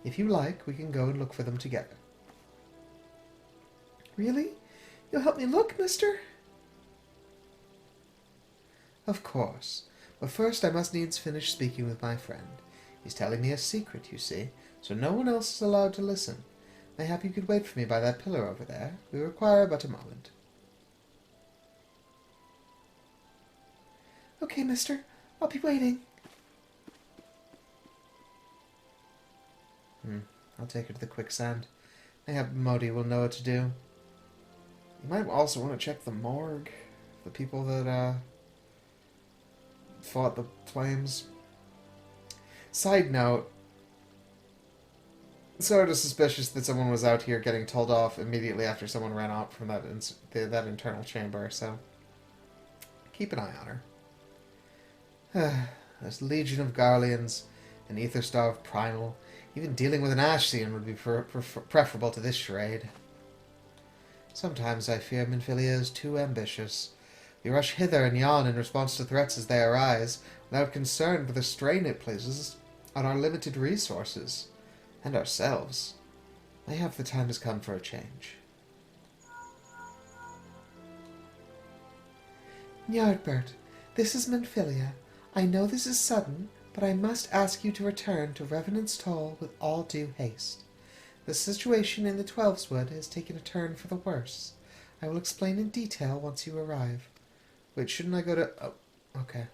If you like, we can go and look for them together. Really? You'll help me look, mister? Of course. But first I must needs finish speaking with my friend. He's telling me a secret, you see, so no one else is allowed to listen. Mayhap you could wait for me by that pillar over there. We require but a moment. Okay, mister. I'll be waiting. I'll take her to the quicksand. Mayhap Modi will know what to do. You might also want to check the morgue. The people that, fought the flames. Side note, sort of suspicious that someone was out here getting told off immediately after someone ran out from that that internal chamber, so keep an eye on her. This legion of Garleans, an ether-starved primal, even dealing with an Ashian would be preferable to this charade. Sometimes I fear Minfilia is too ambitious. We rush hither and yon in response to threats as they arise, without concern for the strain it places on our limited resources, and ourselves. Mayhap the time has come for a change. Ny'ardbert, this is Minfilia. I know this is sudden, but I must ask you to return to Revenant's Toll with all due haste. The situation in the Twelveswood has taken a turn for the worse. I will explain in detail once you arrive. Wait, shouldn't I go to... Oh, okay.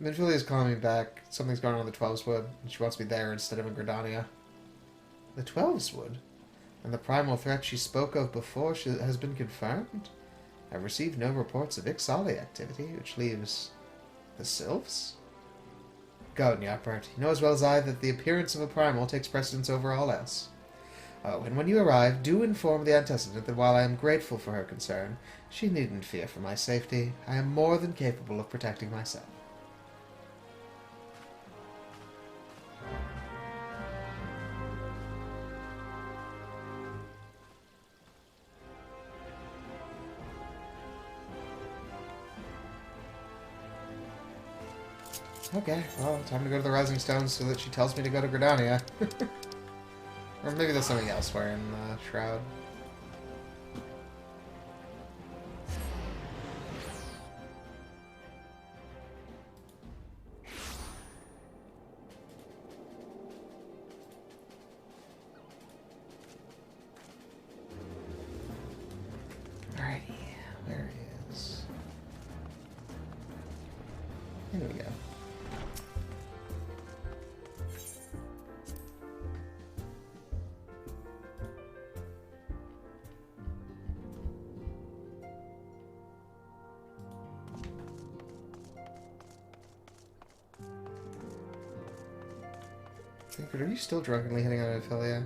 Minfilia's calling me back. Something's going on in the Twelveswood, and she wants me there instead of in Gridania. The Twelveswood? And the primal threat she spoke of before has been confirmed? I've received no reports of Ixali activity, which leaves... the Sylphs? Go, Ny'ardbert. You know as well as I that the appearance of a primal takes precedence over all else. Oh, and when you arrive, do inform the antecedent that while I am grateful for her concern, she needn't fear for my safety. I am more than capable of protecting myself. Okay, well, time to go to the Rising Stones so that she tells me to go to Gridania. Or maybe there's something else wearing the Shroud. Alrighty, there he is. Here we go. But are you still drunkenly hitting on Ophelia?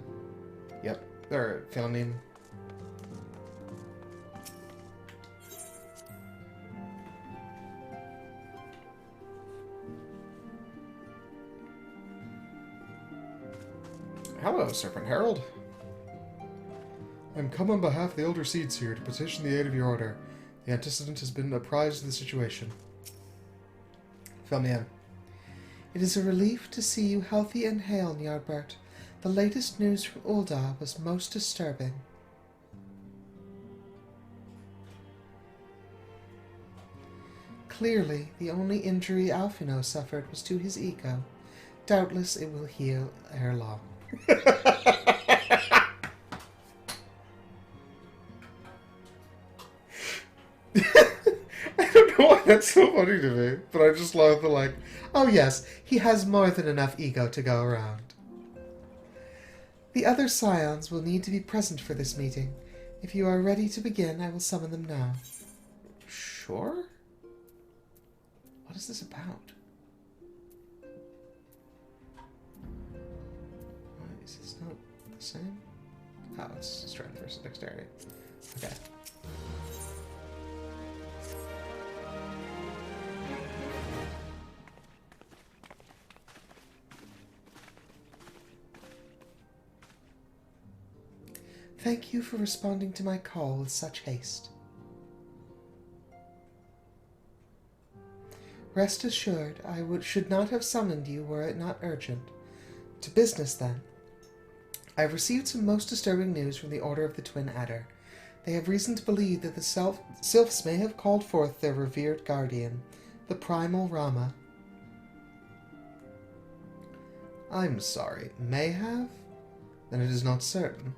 Yep. Or Philomene. Hello, Serpent Herald. I'm come on behalf of the Elder Seeds here to petition the aid of your order. The antecedent has been apprised of the situation. Fill me in. It is a relief to see you healthy and hale, Ny'ardbert. The latest news from Uldah was most disturbing. Clearly, the only injury Alphino suffered was to his ego. Doubtless it will heal ere long. I don't know why that's so funny to me, but I just love the like, oh yes, he has more than enough ego to go around. The other scions will need to be present for this meeting. If you are ready to begin, I will summon them now. Sure? What is this about? Is this not the same? Oh, it's strength versus dexterity. Okay. Thank you for responding to my call with such haste. Rest assured, I should not have summoned you were it not urgent. To business, then. I have received some most disturbing news from the Order of the Twin Adder. They have reason to believe that the Sylphs may have called forth their revered guardian, the primal Rama. I'm sorry, may have? Then it is not certain.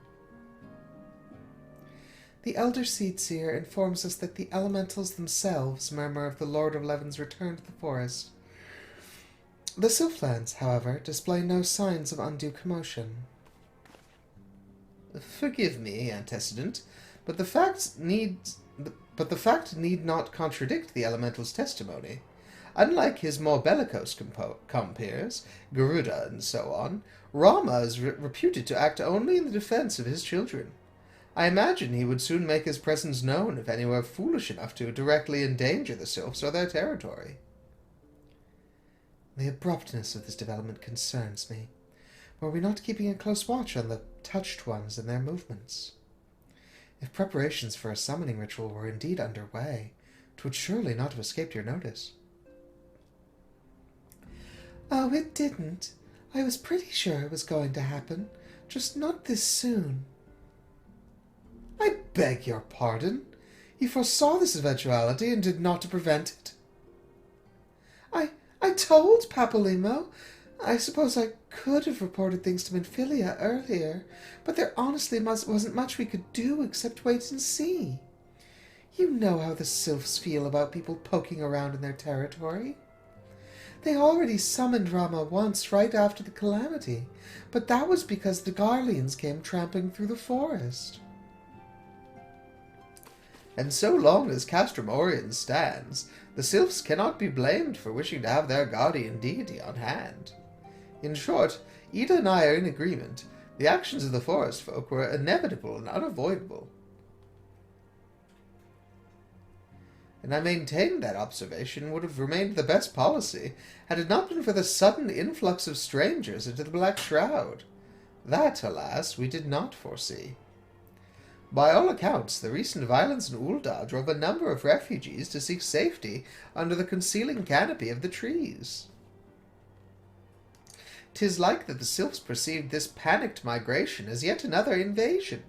The Elder Seedseer informs us that the elementals themselves murmur of the Lord of Leven's return to the forest. The Sylphlands, however, display no signs of undue commotion. Forgive me, antecedent, but the fact need not contradict the elemental's testimony. Unlike his more bellicose compeers, Garuda and so on, Rama is reputed to act only in the defense of his children. I imagine he would soon make his presence known if any were foolish enough to directly endanger the Sylphs or their territory. The abruptness of this development concerns me. Were we not keeping a close watch on the touched ones and their movements? If preparations for a summoning ritual were indeed underway, it would surely not have escaped your notice. Oh, it didn't. I was pretty sure it was going to happen, just not this soon. I beg your pardon. You foresaw this eventuality and did not prevent it. I told Papalymo. I suppose I could have reported things to Minfilia earlier, but there honestly wasn't much we could do except wait and see. You know how the Sylphs feel about people poking around in their territory. They already summoned Rama once right after the calamity, but that was because the Garleans came tramping through the forest. And so long as Castrum Orient stands, the Sylphs cannot be blamed for wishing to have their guardian deity on hand. In short, Ida and I are in agreement. The actions of the forest folk were inevitable and unavoidable. And I maintain that observation would have remained the best policy had it not been for the sudden influx of strangers into the Black Shroud. That, alas, we did not foresee. By all accounts, the recent violence in Uldah drove a number of refugees to seek safety under the concealing canopy of the trees. 'Tis like that the Sylphs perceived this panicked migration as yet another invasion,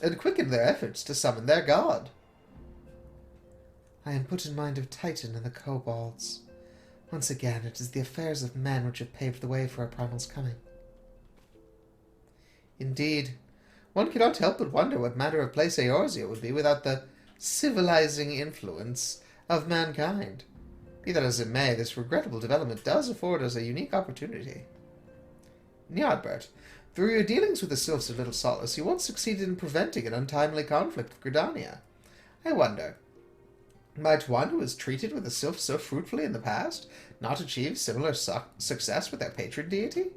and quickened their efforts to summon their god. I am put in mind of Titan and the kobolds. Once again, it is the affairs of men which have paved the way for our primal's coming. Indeed, one cannot help but wonder what manner of place Eorzea would be without the civilizing influence of mankind. Be that as it may, this regrettable development does afford us a unique opportunity. Ny'ardbert, through your dealings with the Sylphs of Little Solace, you once succeeded in preventing an untimely conflict with Gridania. I wonder, might one who has treated with the Sylphs so fruitfully in the past not achieve similar success with their patron deity?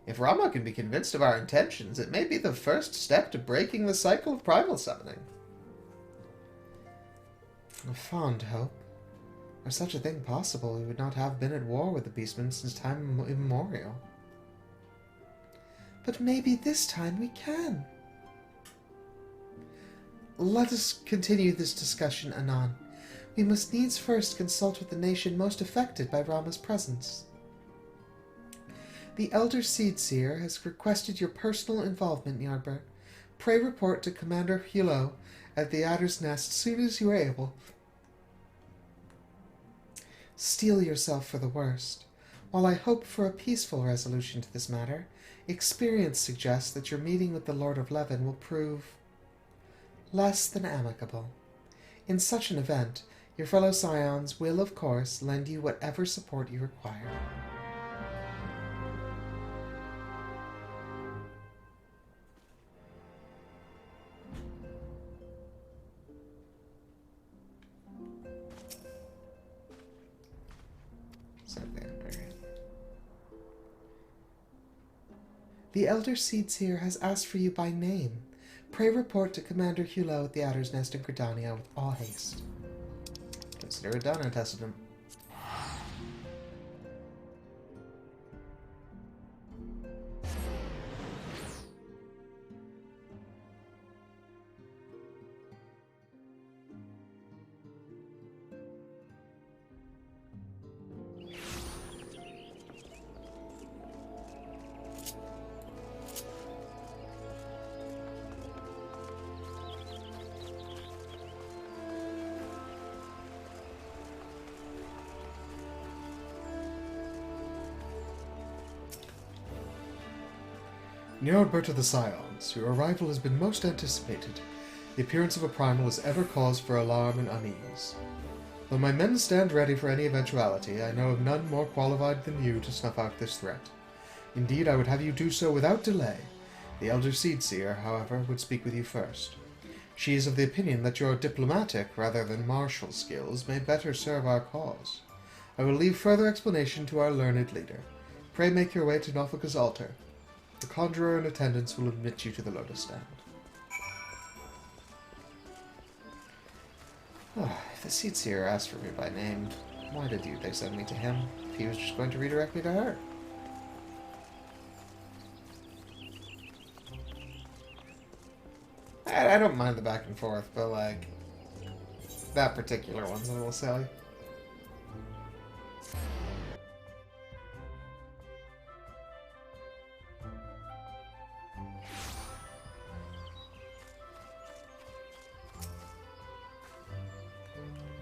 If Rama can be convinced of our intentions, it may be the first step to breaking the cycle of primal summoning. A fond hope. Were such a thing possible, we would not have been at war with the beastmen since time immemorial. But maybe this time we can. Let us continue this discussion anon. We must needs first consult with the nation most affected by Rama's presence. The Elder Seedseer has requested your personal involvement, Ny'ardbert. Pray report to Commander Hulot at the Adder's Nest soon as you are able. Steel yourself for the worst. While I hope for a peaceful resolution to this matter, experience suggests that your meeting with the Lord of Leven will prove less than amicable. In such an event, your fellow scions will, of course, lend you whatever support you require. The Elder Seedseer has asked for you by name. Pray report to Commander Hulot at the Adder's Nest in Gridania with all haste. Consider it done, antecedent. Ny'ardbert of the Scions, your arrival has been most anticipated, The appearance of a primal is ever cause for alarm and unease. Though my men stand ready for any eventuality, I know of none more qualified than you to snuff out this threat. Indeed, I would have you do so without delay. The Elder Seedseer, however, would speak with you first. She is of the opinion that your diplomatic rather than martial skills may better serve our cause. I will leave further explanation to our learned leader. Pray make your way to Nofika's altar. The conjurer in attendance will admit you to the lotus stand. If the Seedseer asked for me by name, why did they send me to him if he was just going to redirect me to her? I don't mind the back and forth, but, like, that particular one's a little silly.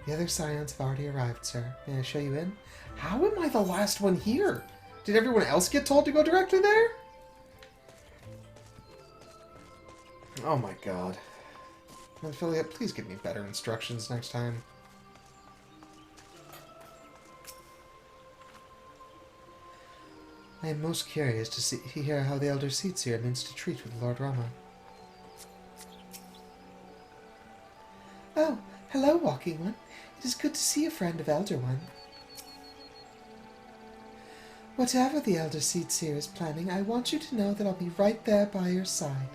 The other scions have already arrived, sir. May I show you in? How am I the last one here? Did everyone else get told to go directly there? Oh my god. Affiliate, please give me better instructions next time. I am most curious to hear how the Elder Seedseer means to treat with Lord Rama. Oh, hello, Walking One. It is good to see a friend of Elder One. Whatever the Elder Seedseer is planning, I want you to know that I'll be right there by your side,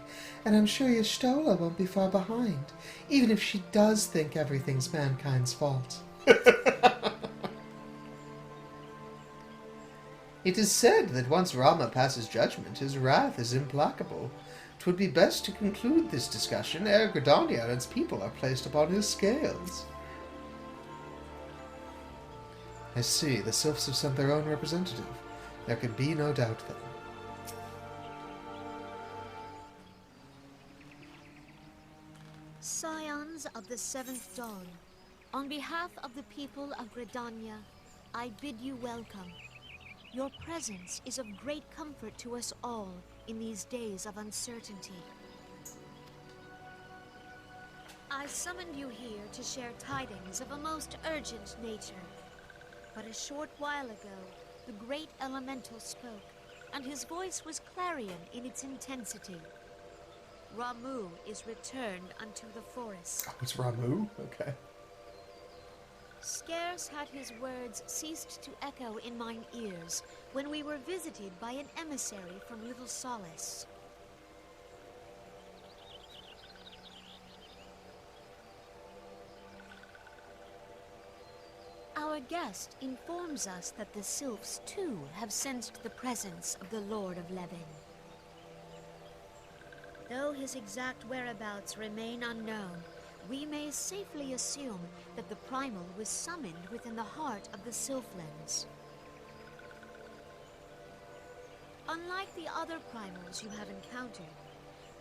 and I'm sure Y'shtola won't be far behind, even if she does think everything's mankind's fault. It is said that once Rama passes judgment, his wrath is implacable. 'Twould be best to conclude this discussion ere Gridania and its people are placed upon his scales. I see. The Sylphs have sent their own representative. There could be no doubt then. Scions of the Seventh Dawn, on behalf of the people of Gridania, I bid you welcome. Your presence is of great comfort to us all in these days of uncertainty. I summoned you here to share tidings of a most urgent nature. But a short while ago, the great elemental spoke, and his voice was clarion in its intensity. Ramu is returned unto the forest. Oh, it's Ramu? Okay. Scarce had his words ceased to echo in mine ears when we were visited by an emissary from Little Solace. Our guest informs us that the Sylphs, too, have sensed the presence of the Lord of Levin. Though his exact whereabouts remain unknown, we may safely assume that the Primal was summoned within the heart of the Sylphlands. Unlike the other Primals you have encountered,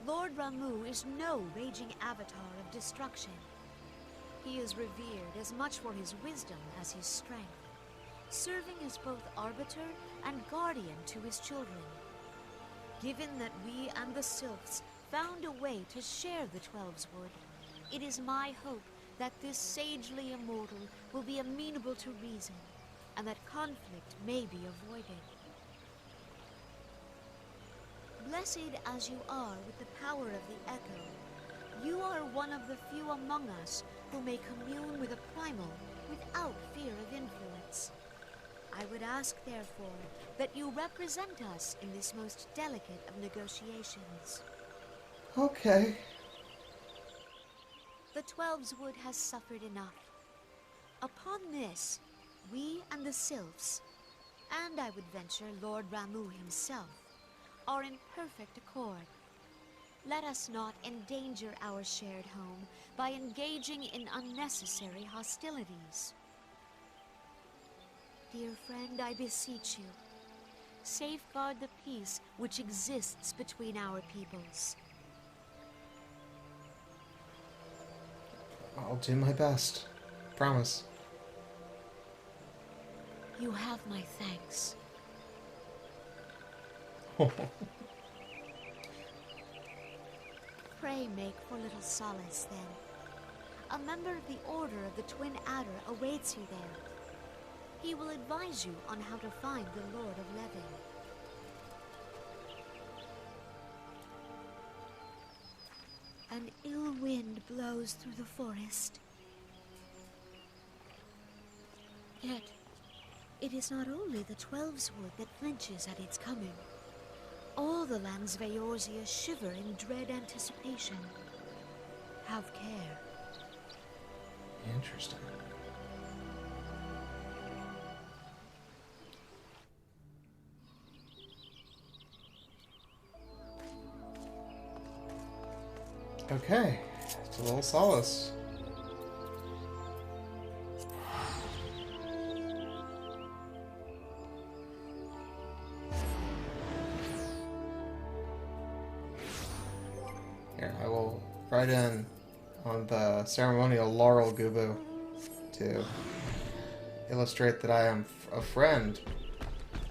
Lord Ramu is no raging avatar of destruction. He is revered as much for his wisdom as his strength, serving as both arbiter and guardian to his children. Given that we and the Sylphs found a way to share the Twelves Wood, it is my hope that this sagely immortal will be amenable to reason, and that conflict may be avoided. Blessed as you are with the power of the Echo, you are one of the few among us who may commune with a primal without fear of influence. I would ask, therefore, that you represent us in this most delicate of negotiations. Okay. The Twelves Wood has suffered enough. Upon this, we and the Sylphs, and I would venture Lord Ramu himself, are in perfect accord. Let us not endanger our shared home by engaging in unnecessary hostilities. Dear friend, I beseech you, safeguard the peace which exists between our peoples. I'll do my best. Promise. You have my thanks. pray make for little solace, then. A member of the Order of the Twin Adder awaits you there. He will advise you on how to find the Lord of Levin. An ill wind blows through the forest. Yet, it is not only the Twelves Wood that flinches at its coming. All the lands of Eorzea shiver in dread anticipation. Have care. Interesting. Okay, it's a little solace. Here, I will write in on the ceremonial laurel gubu to illustrate that I am a friend,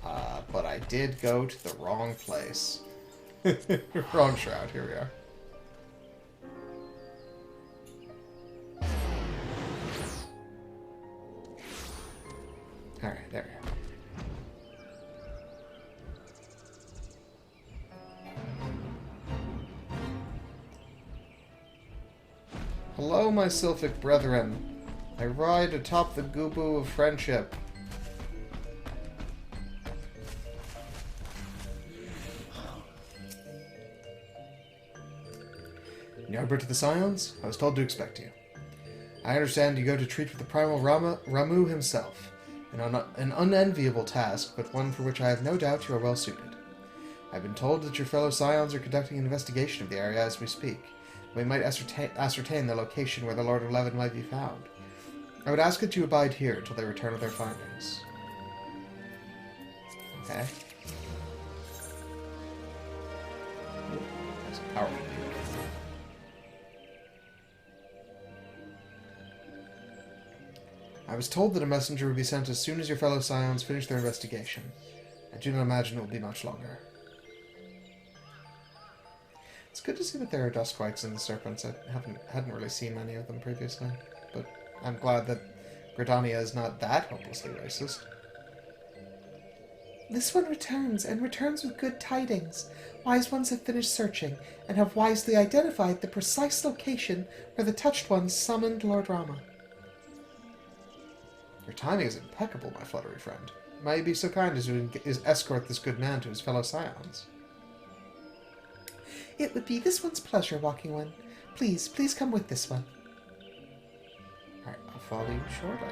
but I did go to the wrong place. Wrong shroud, here we are. Alright, there we are. Hello, my Sylphic brethren. I ride atop the gubu of friendship. Ny'ardbert to the Scions? I was told to expect you. I understand you go to treat with the primal Ramu himself. An unenviable task, but one for which I have no doubt you are well suited. I've been told that your fellow Scions are conducting an investigation of the area as we speak. We might ascertain the location where the Lord of Levin might be found. I would ask that you abide here until they return with their findings. Okay. That's powerful. I was told that a messenger would be sent as soon as your fellow Scions finish their investigation. I do not imagine it will be much longer. It's good to see that there are Duskwights and the Serpents. I hadn't really seen many of them previously, but I'm glad that Gridania is not that hopelessly racist. This one returns, and returns with good tidings. Wise ones have finished searching, and have wisely identified the precise location where the Touched Ones summoned Lord Rama. Your timing is impeccable, my fluttery friend. Might you be so kind as to escort this good man to his fellow Scions? It would be this one's pleasure, Walking One. Please come with this one. Alright, I'll follow you shortly.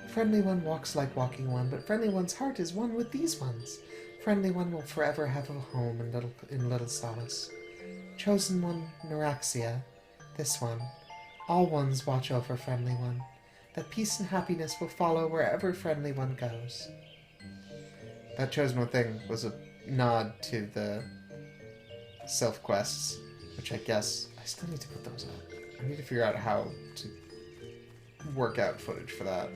Friendly One walks like Walking One, but Friendly One's heart is one with these ones. Friendly One will forever have a home in little solace. Chosen One, Neuraxia. This one. All ones watch over Friendly One. That peace and happiness will follow wherever Friendly One goes. That Chosen One thing was a nod to the self-quests, which I guess I still need to put those up. I need to figure out how to work out footage for that.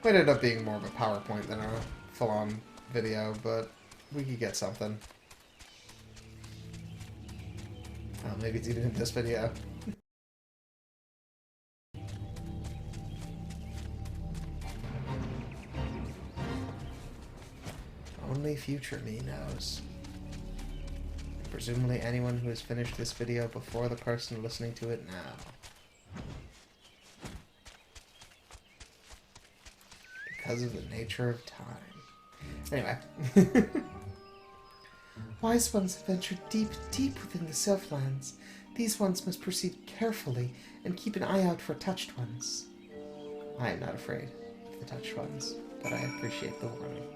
Might end up being more of a PowerPoint than a full-on video, but we could get something. Oh, maybe it's even in this video. Only future me knows. Presumably anyone who has finished this video before the person listening to it now. Because of the nature of time. Anyway. Wise ones have ventured deep within the Sylphlands. These ones must proceed carefully and keep an eye out for Touched Ones. I am not afraid of the Touched Ones, but I appreciate the warning.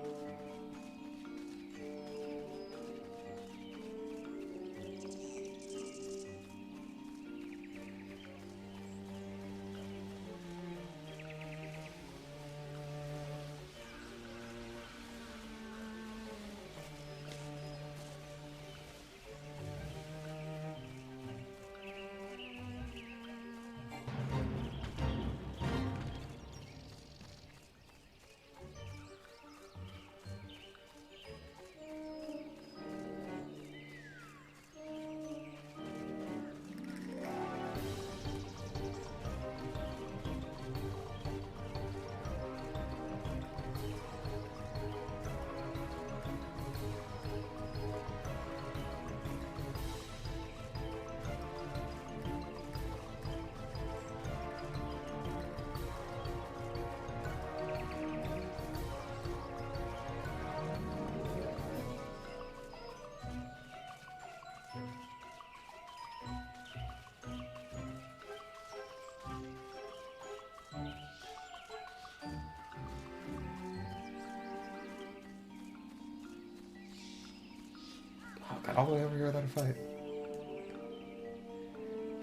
Got all the way over here without a fight.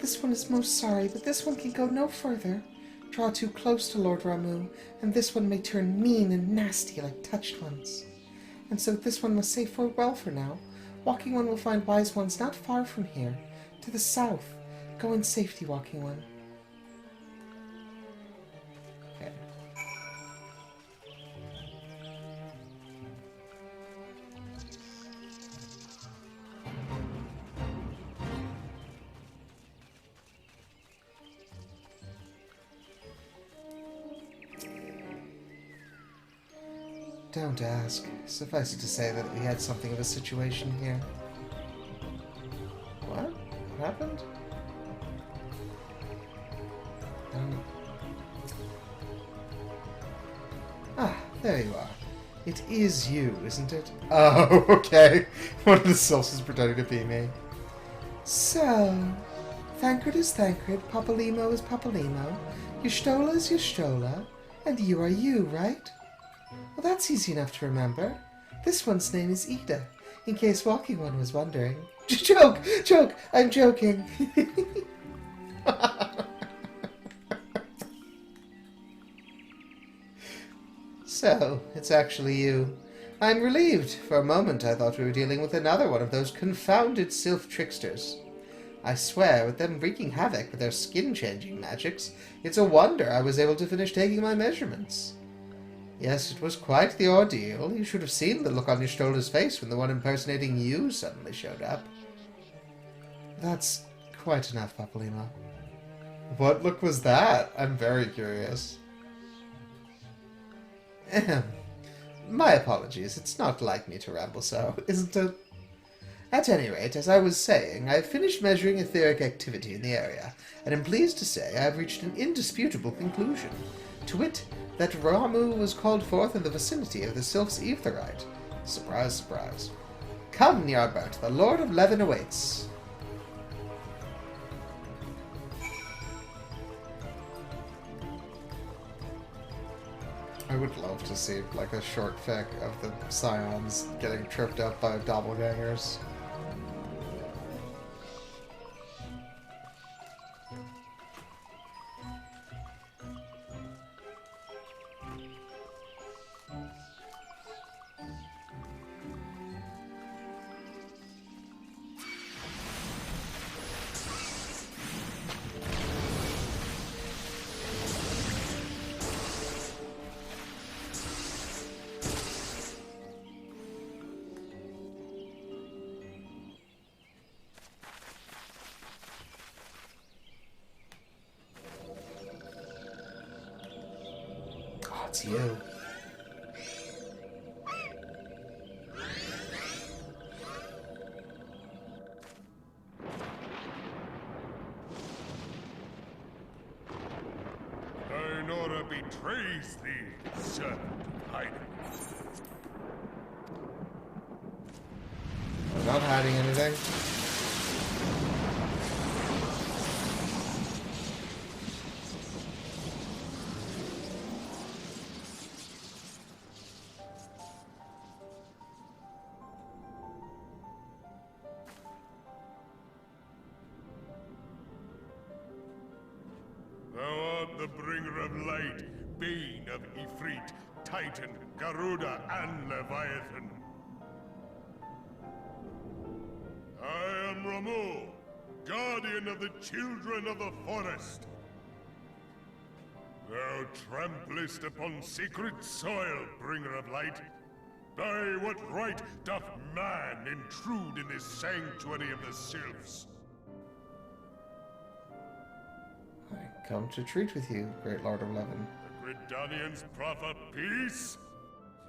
This one is most sorry, but this one can go no further. Draw too close to Lord Ramu, and this one may turn mean and nasty like touched ones. And so this one must say farewell for now. Walking One will find wise ones not far from here, to the south. Go in safety, Walking One. Okay. Don't ask. Suffice it to say that we had something of a situation here. What? What happened? There you are. It is you, isn't it? Oh, okay. One of the sylphs is pretending to be me. So, Thancred is Thancred, Papalimo is Papalimo, Y'shtola is Y'shtola, and you are you, right? Well, that's easy enough to remember. This one's name is Ida, in case Walking One was wondering. Joke! Joke! I'm joking! So, it's actually you. I'm relieved. For a moment I thought we were dealing with another one of those confounded sylph tricksters. I swear, with them wreaking havoc with their skin-changing magics, it's a wonder I was able to finish taking my measurements. Yes, it was quite the ordeal. You should have seen the look on Y'shtola's face when the one impersonating you suddenly showed up. That's quite enough, Papalima. What look was that? I'm very curious. Ahem. My apologies. It's not like me to ramble so, isn't it? At any rate, as I was saying, I've finished measuring etheric activity in the area, and am pleased to say I have reached an indisputable conclusion. To wit, that Ramu was called forth in the vicinity of the Sylph's Aetheryte. Surprise, surprise. Come, Ny'ardbert, the Lord of Levin awaits. I would love to see, like, a short fic of the Scions getting tripped up by doppelgangers. It's you. Ny'ardbert betrays thee, servant of hiding. I'm not hiding anything. Thou art the bringer of light, bane of Ifrit, Titan, Garuda, and Leviathan. I am Ramu, guardian of the children of the forest. Thou tramplest upon sacred soil, bringer of light. By what right doth man intrude in this sanctuary of the sylphs? I come to treat with you, great Lord of Levin. The Gridanians proffer peace?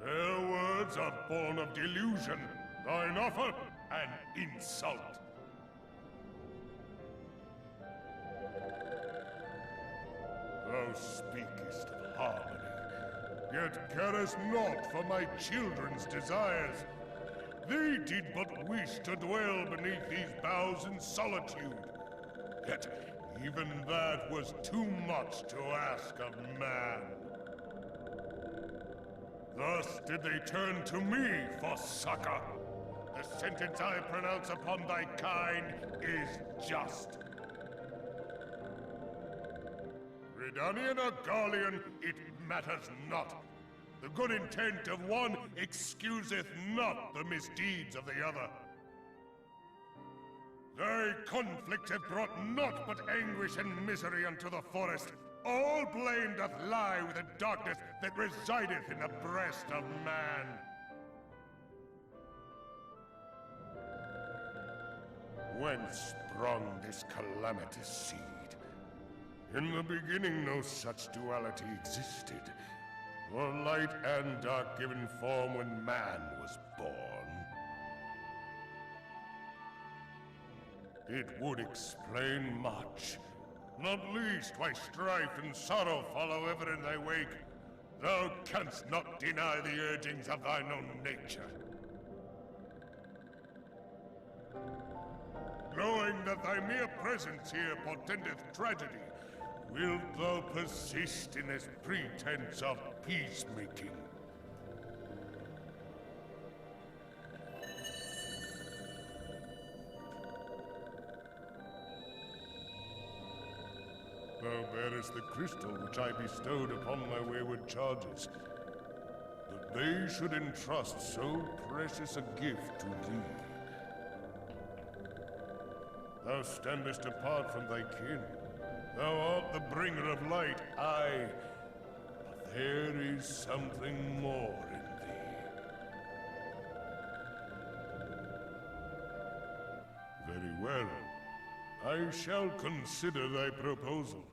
Their words are born of delusion, thine offer an insult. Thou speakest of harmony, yet carest not for my children's desires. They did but wish to dwell beneath these boughs in solitude. Yet even that was too much to ask of man. Thus did they turn to me for succor. The sentence I pronounce upon thy kind is just. Redanian or Garlean, it matters not. The good intent of one excuseth not the misdeeds of the other. Thy conflict hath brought naught but anguish and misery unto the forest. All blame doth lie with the darkness that resideth in the breast of man. Whence sprung this calamitous seed? In the beginning no such duality existed, or light and dark given form when man was born. It would explain much, not least why strife and sorrow follow ever in thy wake. Thou canst not deny the urgings of thine own nature. Knowing that thy mere presence here portendeth tragedy, wilt thou persist in this pretense of peacemaking? Thou bearest the crystal which I bestowed upon my wayward charges, that they should entrust so precious a gift to thee. Thou standest apart from thy kin. Thou art the bringer of light, aye, but there is something more in thee. Very well. I shall consider thy proposal,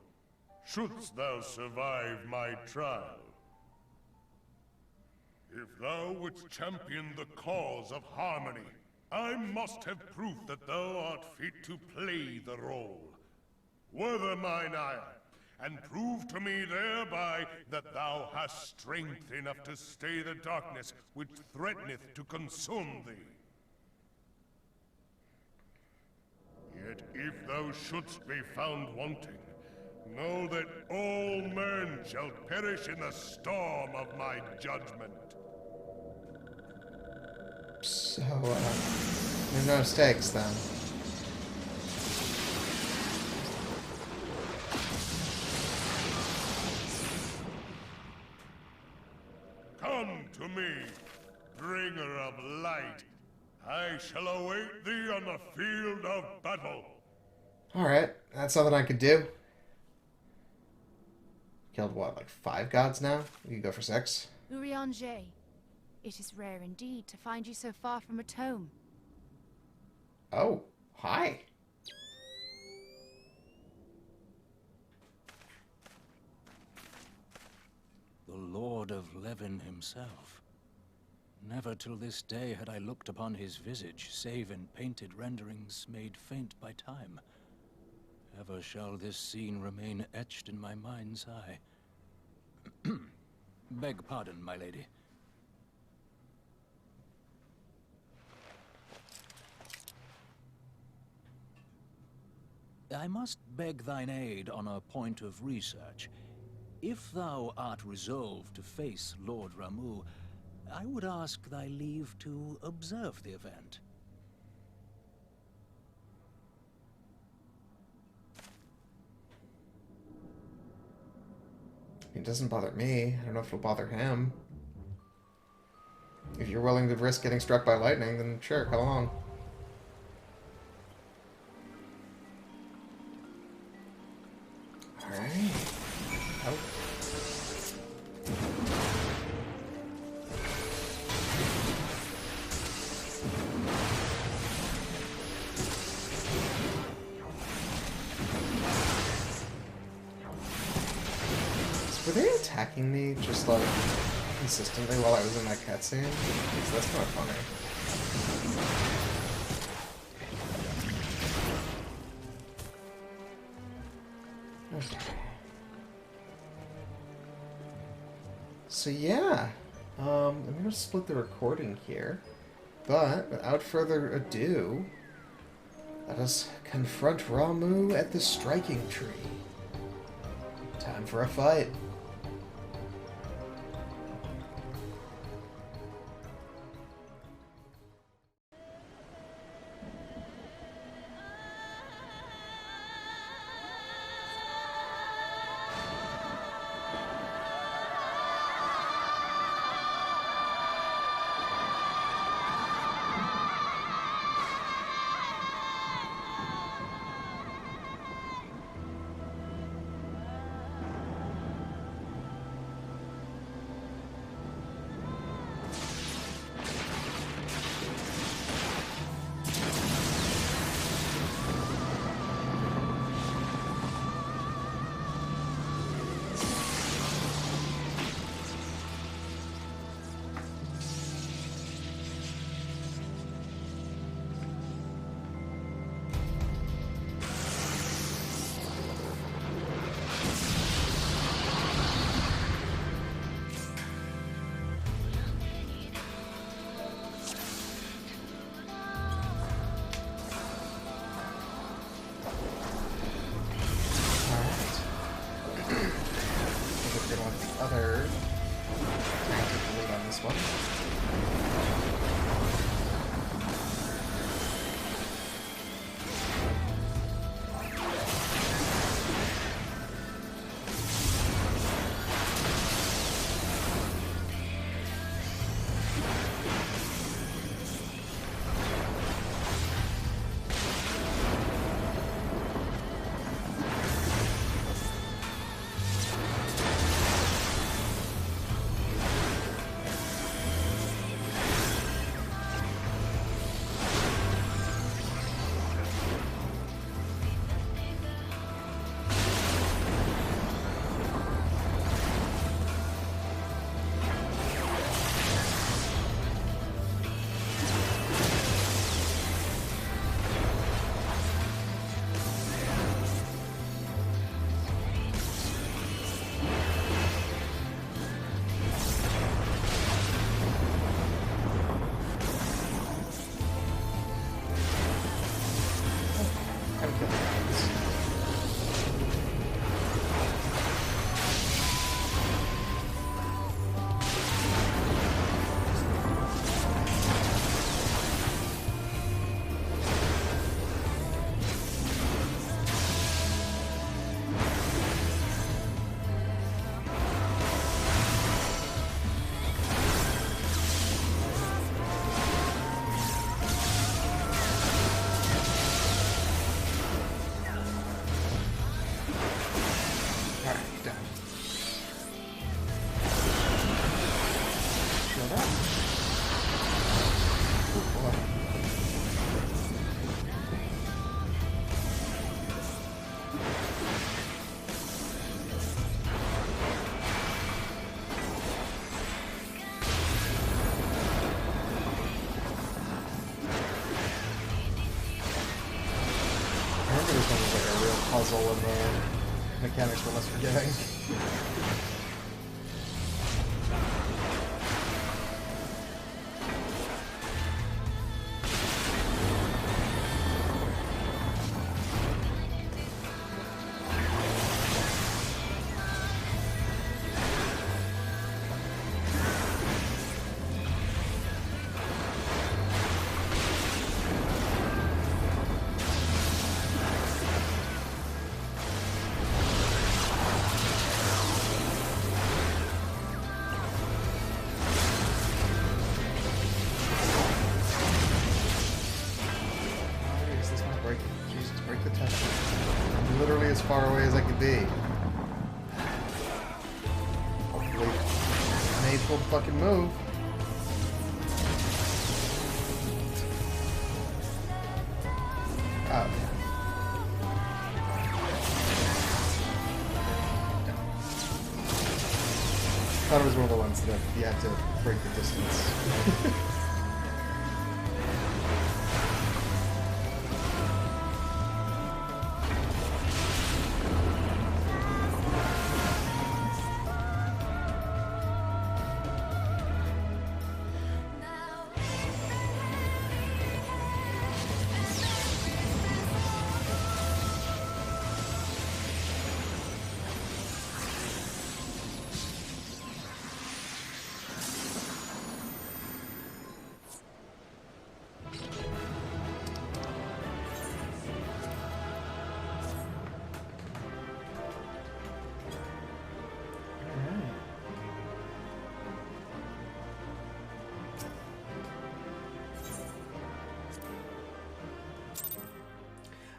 shouldst thou survive my trial. If thou wouldst champion the cause of harmony, I must have proof that thou art fit to play the role. Wither mine ire, and prove to me thereby that thou hast strength enough to stay the darkness which threateneth to consume thee. Yet if thou shouldst be found wanting, know that all men shall perish in the storm of my judgment. So, there are no stakes then. Come to me, bringer of light. I shall await thee on the field of battle. Alright, that's something I could do. Killed what, like 5 gods now? You can go for 6. Urianger, it is rare indeed to find you so far from a tome. Oh, hi. The Lord of Levin himself. Never till this day had I looked upon his visage, save in painted renderings made faint by time. Ever shall this scene remain etched in my mind's eye. Beg pardon, my lady. I must beg thine aid on a point of research. If thou art resolved to face Lord Ramuh, I would ask thy leave to observe the event. It doesn't bother me. I don't know if it'll bother him. If you're willing to risk getting struck by lightning, then sure, come along. Alright. Oh. Were they attacking me just like consistently while I was in that cutscene? Because that's not funny. Okay. So yeah, I'm gonna split the recording here, but without further ado, let us confront Ramuh at the striking tree. Time for a fight. puzzle and the mechanics were less forgiving. As far away as I could be. Hopefully, made full fucking move. Oh. Thought it was one of the ones that you had to break the distance.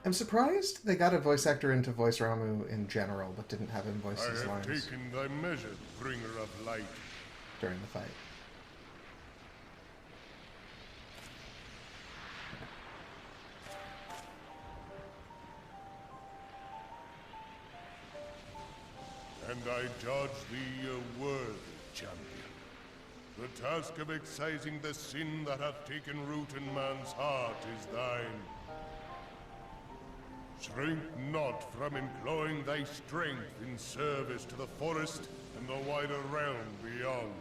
I'm surprised they got a voice actor in to voice Ramu in general, but didn't have him voice his lines. I have taken thy measure, bringer of light. During the fight. And I judge thee a worthy champion. The task of excising the sin that hath taken root in man's heart is thine. Shrink not from employing thy strength in service to the forest and the wider realm beyond.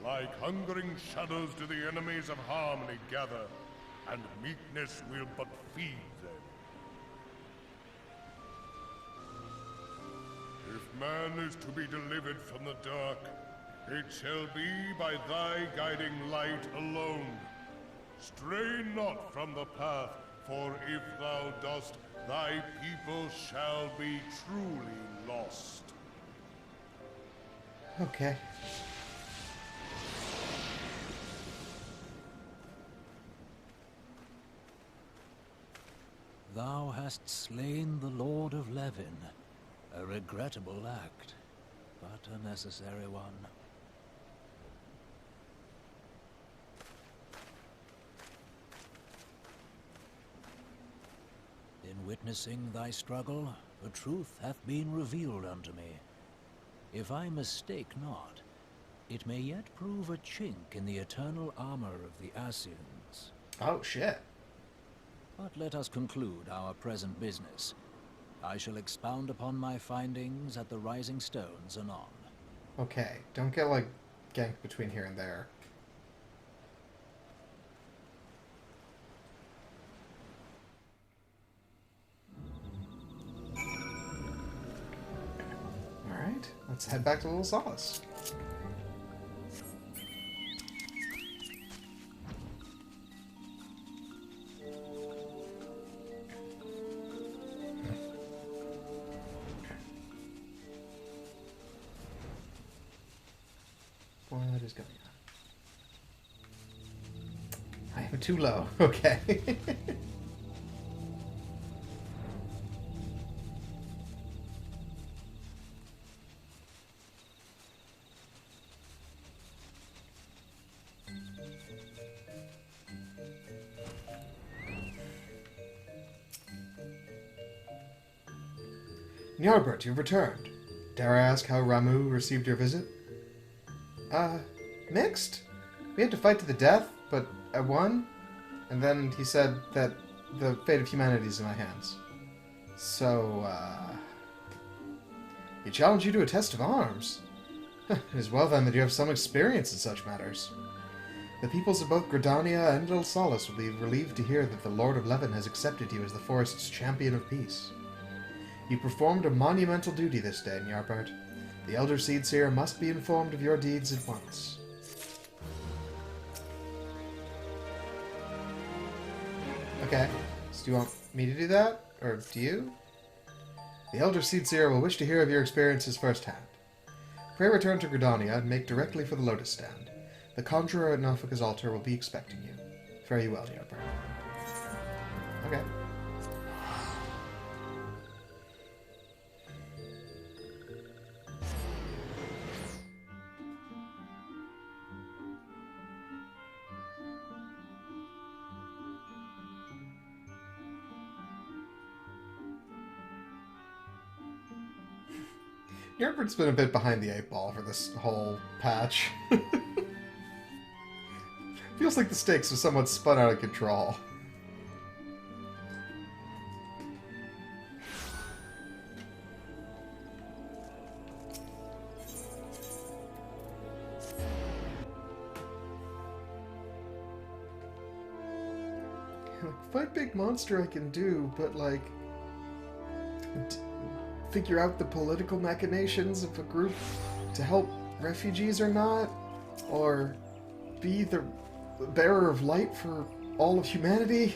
Like hungering shadows do the enemies of harmony gather, and meekness will but feed them. If man is to be delivered from the dark, it shall be by thy guiding light alone. Stray not from the path, for if thou dost, thy people shall be truly lost. Okay. Thou hast slain the Lord of Levin. A regrettable act, but a necessary one. In witnessing thy struggle, a truth hath been revealed unto me. If I mistake not, it may yet prove a chink in the eternal armor of the Assyrians. Oh, shit. But let us conclude our present business. I shall expound upon my findings at the Rising Stones anon. Okay, don't get, like, ganked between here and there. Alright, let's head back to Little Solace. What is going on? I am too low. Okay. Ny'ardbert, you've returned. Dare I ask how Ramu received your visit? Mixed. We had to fight to the death, but I won. And then he said that the fate of humanity is in my hands. So, he challenged you to a test of arms. It is well then that you have some experience in such matters. The peoples of both Gridania and El Solace will be relieved to hear that the Lord of Leven has accepted you as the forest's champion of peace. You performed a monumental duty this day, Ny'ardbert. The Elder Seedseer must be informed of your deeds at once. Okay, so do you want me to do that? Or do you? The Elder Seedseer will wish to hear of your experiences firsthand. Pray return to Gridania and make directly for the Lotus Stand. The Conjurer at Nafika's altar will be expecting you. Fare you well, Ny'ardbert. Okay. Ny'ardbert's been a bit behind the 8 ball for this whole patch. Feels like the stakes are somewhat spun out of control. Fight big monster I can do, but like... figure out the political machinations of a group to help refugees or not, or be the bearer of light for all of humanity.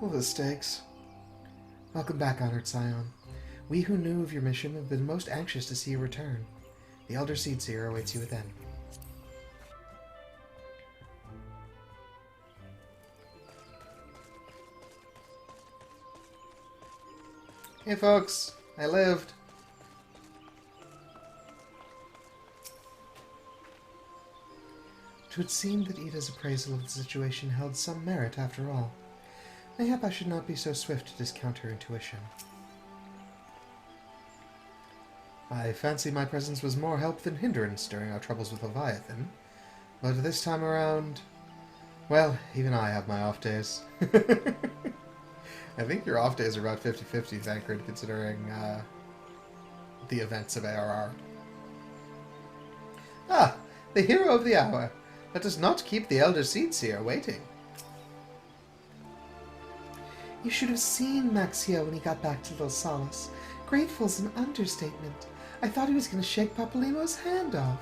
All the stakes. Welcome back, Honored Scion. We who knew of your mission have been most anxious to see you return. The Elder Seedseer awaits you within. Hey folks, I lived. It would seem that Ida's appraisal of the situation held some merit after all. Mayhap I should not be so swift to discount her intuition. I fancy my presence was more help than hindrance during our troubles with Leviathan, but this time around, well, even I have my off days. I think your off days are about 50-50, Thancred, considering the events of ARR. Ah, the hero of the hour. Let us not keep the Elder Seedseer waiting. You should have seen Maxio when he got back to Little Solace. Grateful's an understatement. I thought he was going to shake Papalymo's hand off.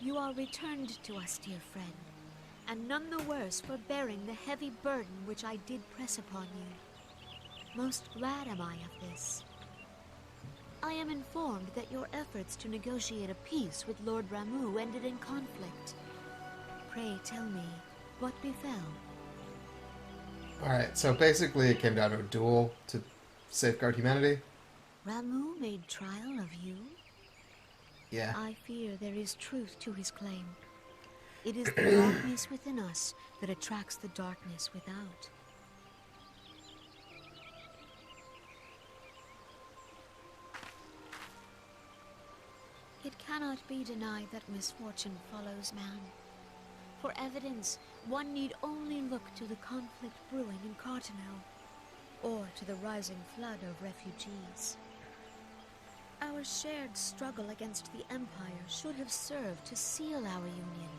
You are returned to us, dear friend, and none the worse for bearing the heavy burden which I did press upon you. Most glad am I of this. I am informed that your efforts to negotiate a peace with Lord Ramuh ended in conflict. Pray tell me, what befell? Alright, so basically it came down to a duel to safeguard humanity. Ramuh made trial of you? Yeah. I fear there is truth to his claim. It is the darkness within us that attracts the darkness without. It cannot be denied that misfortune follows man. For evidence, one need only look to the conflict brewing in Cartano, or to the rising flood of refugees. Our shared struggle against the Empire should have served to seal our union.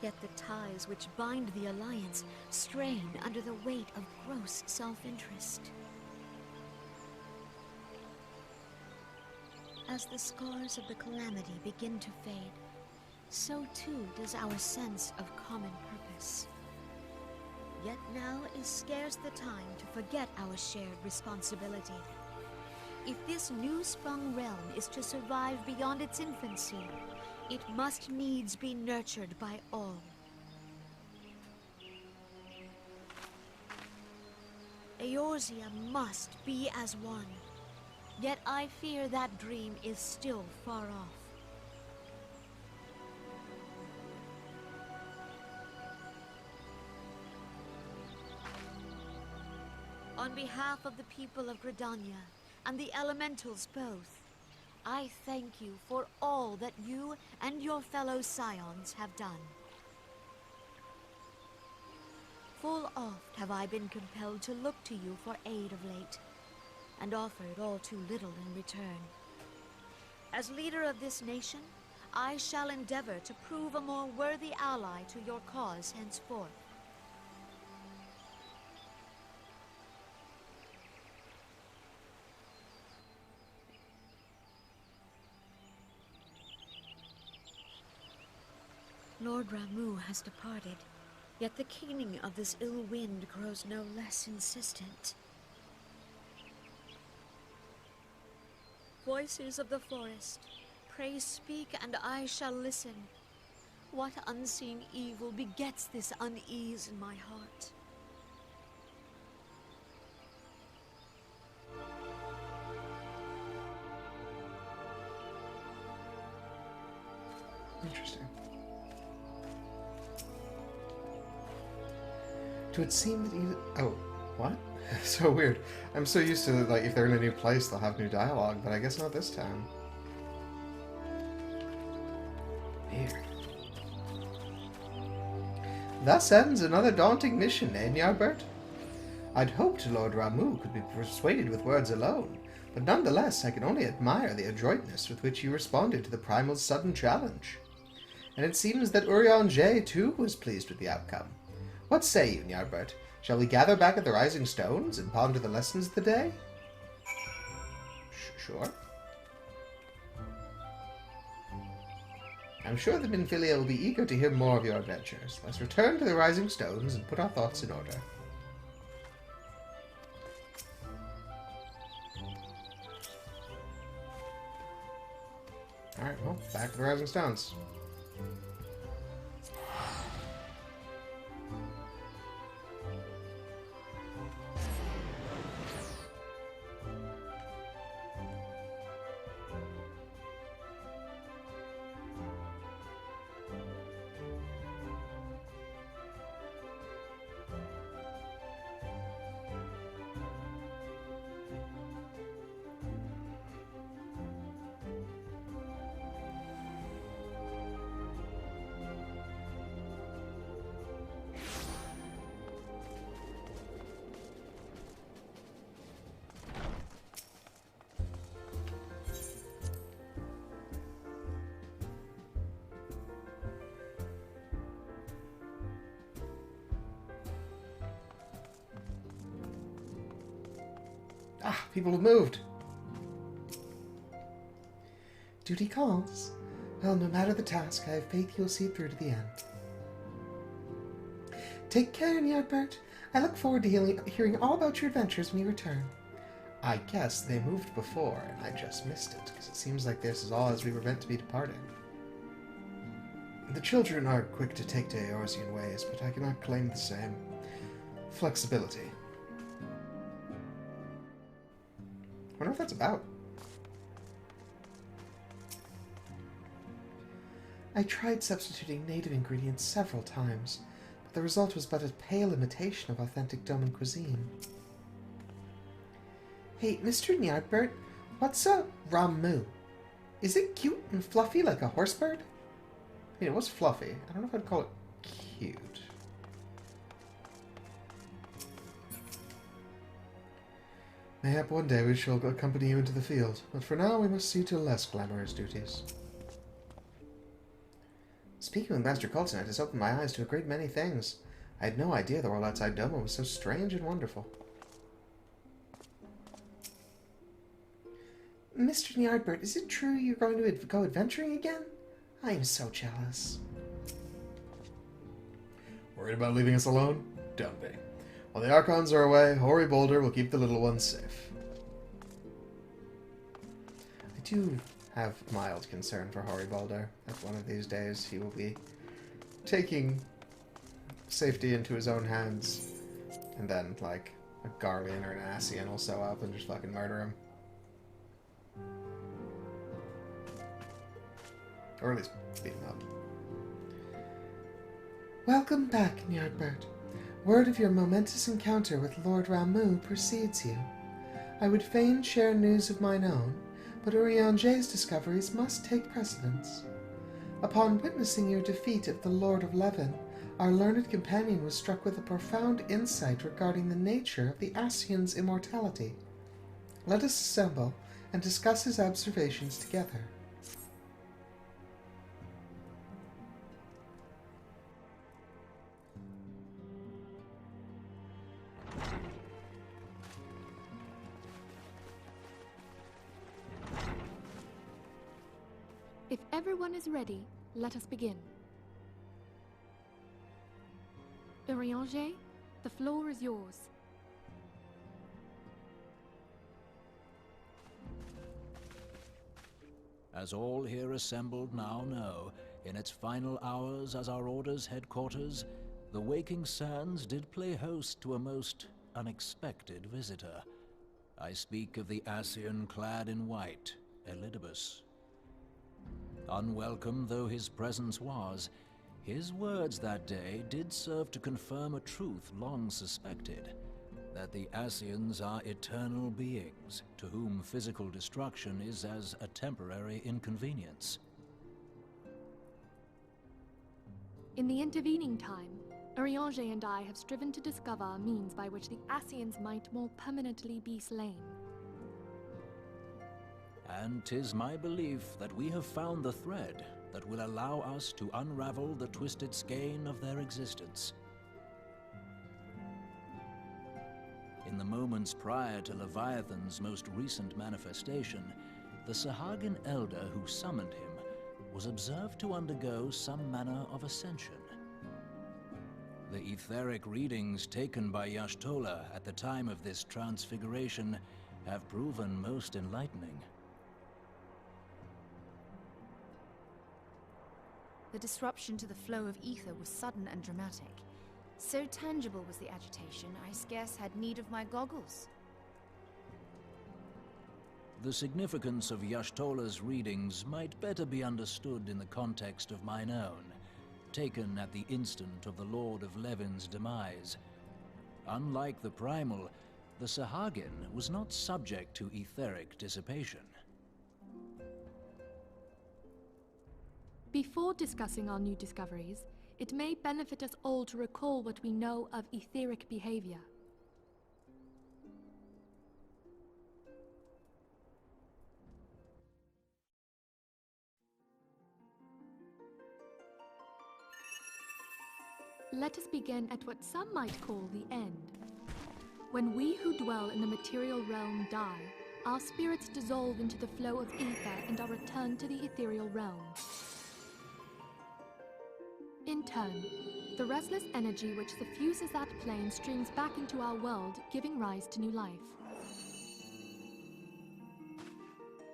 Yet the ties which bind the Alliance strain under the weight of gross self-interest. As the scars of the calamity begin to fade, so too does our sense of common purpose. Yet now is scarce the time to forget our shared responsibility. If this new-sprung realm is to survive beyond its infancy, it must needs be nurtured by all. Eorzea must be as one. Yet I fear that dream is still far off. On behalf of the people of Gridania, and the elementals both, I thank you for all that you and your fellow scions have done. Full oft have I been compelled to look to you for aid of late, and offered all too little in return. As leader of this nation, I shall endeavor to prove a more worthy ally to your cause henceforth. Lord Ramuh has departed, yet the keening of this ill wind grows no less insistent. Voices of the forest, pray speak and I shall listen. What unseen evil begets this unease in my heart? Interesting. Do it seem that you... Oh, what? So weird. I'm so used to, like, if they're in a new place, they'll have new dialogue, but I guess not this time. Weird. Thus ends another daunting mission, eh, Ny'ardbert? I'd hoped Lord Ramuh could be persuaded with words alone, but nonetheless I can only admire the adroitness with which you responded to the Primal's sudden challenge. And it seems that Urianger, too, was pleased with the outcome. What say you, Ny'ardbert? Shall we gather back at the Rising Stones and ponder the lessons of the day? Sure. I'm sure that Minfilia will be eager to hear more of your adventures. Let's return to the Rising Stones and put our thoughts in order. Alright, well, back to the Rising Stones. Ah, people have moved. Duty calls. Well, no matter the task, I have faith you'll see it through to the end. Take care, Ny'ardbert. I look forward to hearing all about your adventures when you return. I guess they moved before, and I just missed it, because it seems like this is all as we were meant to be departing. The children are quick to take to Eorzean ways, but I cannot claim the same flexibility. I wonder what that's about. I tried substituting native ingredients several times, but the result was but a pale imitation of authentic Doman cuisine. Hey, Mr. Ny'ardbert, what's a Ramuh? Is it cute and fluffy like a horse bird? I mean, it was fluffy. I don't know if I'd call it cute. Mayhap one day we shall accompany you into the field, but for now we must see to less glamorous duties. Speaking with Master Coulson has opened my eyes to a great many things. I had no idea the world outside Doma was so strange and wonderful. Mr. Ny'ardbert, is it true you're going to go adventuring again? I am so jealous. Worried about leaving us alone? Don't be. While the Archons are away, Hoary Boulder will keep the little ones safe. I do have mild concern for Hoary Boulder. That one of these days he will be taking safety into his own hands, and then, like, a Garlean or an Ascian will sew up and just fucking murder him. Or at least beat him up. Welcome back, Ny'ardbert. Word of your momentous encounter with Lord Ramuh precedes you. I would fain share news of mine own, but Urianger's discoveries must take precedence. Upon witnessing your defeat of the Lord of Leven, Our learned companion was struck with a profound insight regarding the nature of the Ascian's immortality. Let us assemble and discuss his observations together. If everyone is ready, let us begin. Urianger, the floor is yours. As all here assembled now know, in its final hours as our Order's headquarters, the Waking Sands did play host to a most unexpected visitor. I speak of the Ascian clad in white, Elidibus. Unwelcome though his presence was, his words that day did serve to confirm a truth long suspected, that the Ascians are eternal beings, to whom physical destruction is as a temporary inconvenience. In the intervening time, Urianger and I have striven to discover a means by which the Ascians might more permanently be slain. And 'tis my belief that we have found the thread that will allow us to unravel the twisted skein of their existence. In the moments prior to Leviathan's most recent manifestation, the Sahagin elder who summoned him was observed to undergo some manner of ascension. The etheric readings taken by Y'shtola at the time of this transfiguration have proven most enlightening. The disruption to the flow of ether was sudden and dramatic. So tangible was the agitation, I scarce had need of my goggles. The significance of Y'shtola's readings might better be understood in the context of mine own, taken at the instant of the Lord of Levin's demise. Unlike the Primal, the Sahagin was not subject to etheric dissipation. Before discussing our new discoveries, it may benefit us all to recall what we know of etheric behavior. Let us begin at what some might call the end. When we who dwell in the material realm die, our spirits dissolve into the flow of ether and are returned to the ethereal realm. In turn, the restless energy which suffuses that plane streams back into our world, giving rise to new life.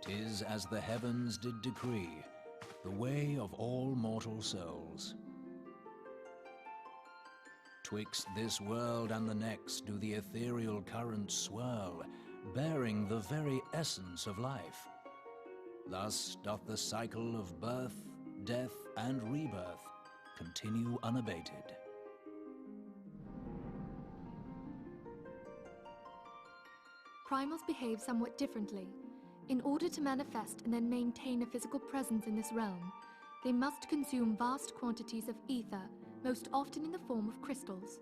'Tis as the heavens did decree, the way of all mortal souls. Twixt this world and the next do the ethereal currents swirl, bearing the very essence of life. Thus doth the cycle of birth, death, and rebirth continue unabated. Primals behave somewhat differently. In order to manifest and then maintain a physical presence in this realm, they must consume vast quantities of ether, most often in the form of crystals.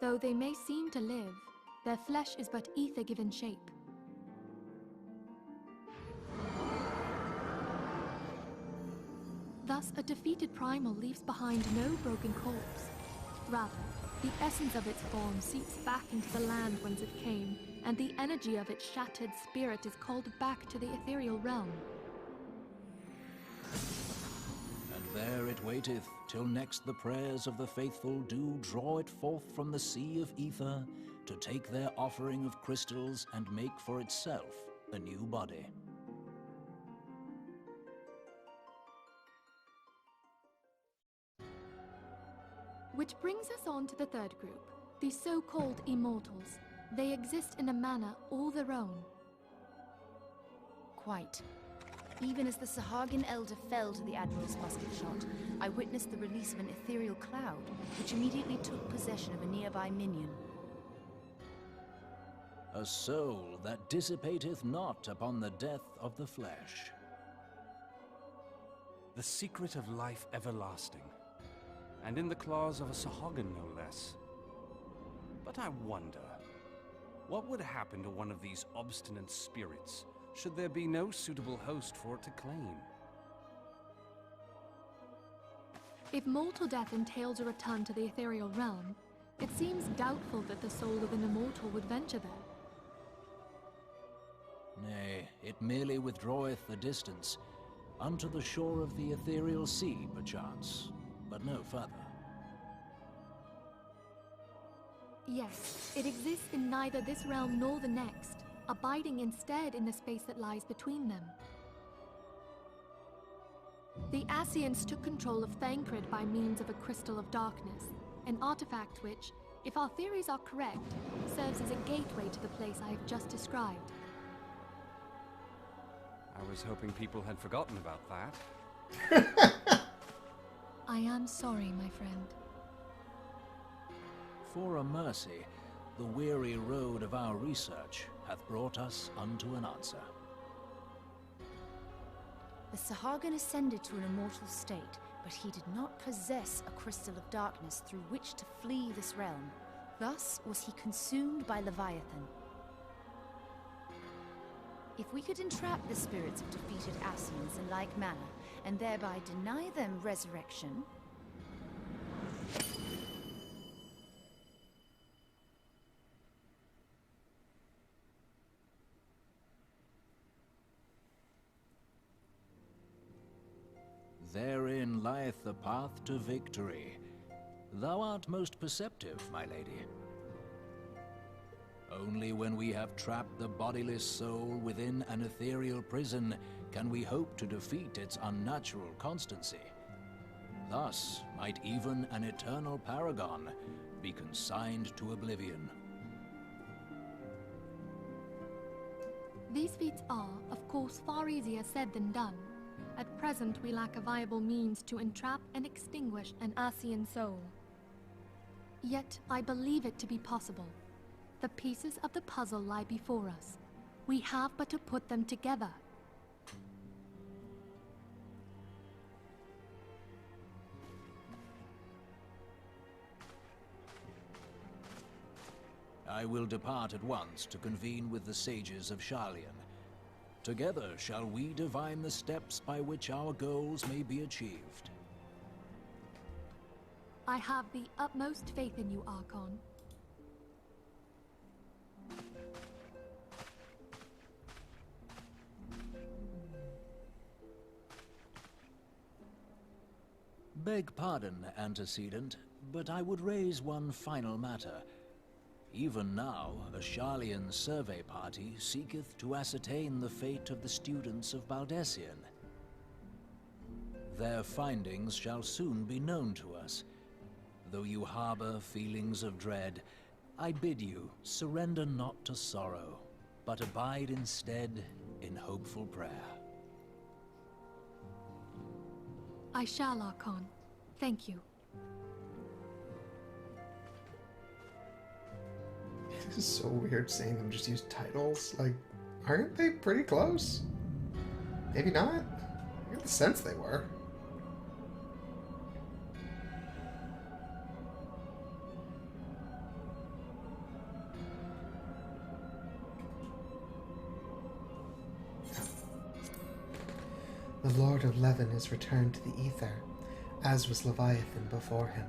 Though they may seem to live, their flesh is but ether given shape. Thus, a defeated primal leaves behind no broken corpse. Rather, the essence of its form seeps back into the land whence it came, and the energy of its shattered spirit is called back to the ethereal realm. And there it waiteth, till next the prayers of the faithful do draw it forth from the sea of ether, to take their offering of crystals and make for itself a new body. Which brings us on to the third group, the so-called immortals. They exist in a manner all their own. Quite. Even as the Sahagin elder fell to the Admiral's musket shot, I witnessed the release of an ethereal cloud, which immediately took possession of a nearby minion. A soul that dissipateth not upon the death of the flesh. The secret of life everlasting. and in the claws of a Sahagin no less. But I wonder, what would happen to one of these obstinate spirits should there be no suitable host for it to claim? If mortal death entails a return to the ethereal realm, it seems doubtful that the soul of an immortal would venture there. Nay, it merely withdraweth the distance, unto the shore of the ethereal sea, perchance, but no further. Yes, it exists in neither this realm nor the next, abiding instead in the space that lies between them. The Ascians took control of Thancred by means of a crystal of darkness, an artifact which, if our theories are correct, serves as a gateway to the place I have just described. I was hoping people had forgotten about that. I am sorry, my friend. For a mercy, the weary road of our research hath brought us unto an answer. The Sahagin ascended to an immortal state, but he did not possess a crystal of darkness through which to flee this realm. Thus was he consumed by Leviathan. If we could entrap the spirits of defeated Ascians in like manner, and thereby deny them resurrection... Therein lieth the path to victory. Thou art most perceptive, my lady. Only when we have trapped the bodiless soul within an ethereal prison can we hope to defeat its unnatural constancy. Thus might even an eternal paragon be consigned to oblivion. These feats are, of course, far easier said than done. At present, we lack a viable means to entrap and extinguish an Ascian soul. Yet, I believe it to be possible. The pieces of the puzzle lie before us. We have but to put them together. I will depart at once to convene with the sages of Sharlayan. Together shall we divine the steps by which our goals may be achieved. I have the utmost faith in you, Archon. Beg pardon, antecedent, but I would raise one final matter. Even now, a Sharlayan survey party seeketh to ascertain the fate of the students of Baldessian. Their findings shall soon be known to us. Though you harbor feelings of dread, I bid you surrender not to sorrow, but abide instead in hopeful prayer. I shall, Archon. Thank you. This is so weird seeing them just use titles. Like, aren't they pretty close? Maybe not? I get the sense they were. The Lord of Levin is returned to the ether, as was Leviathan before him.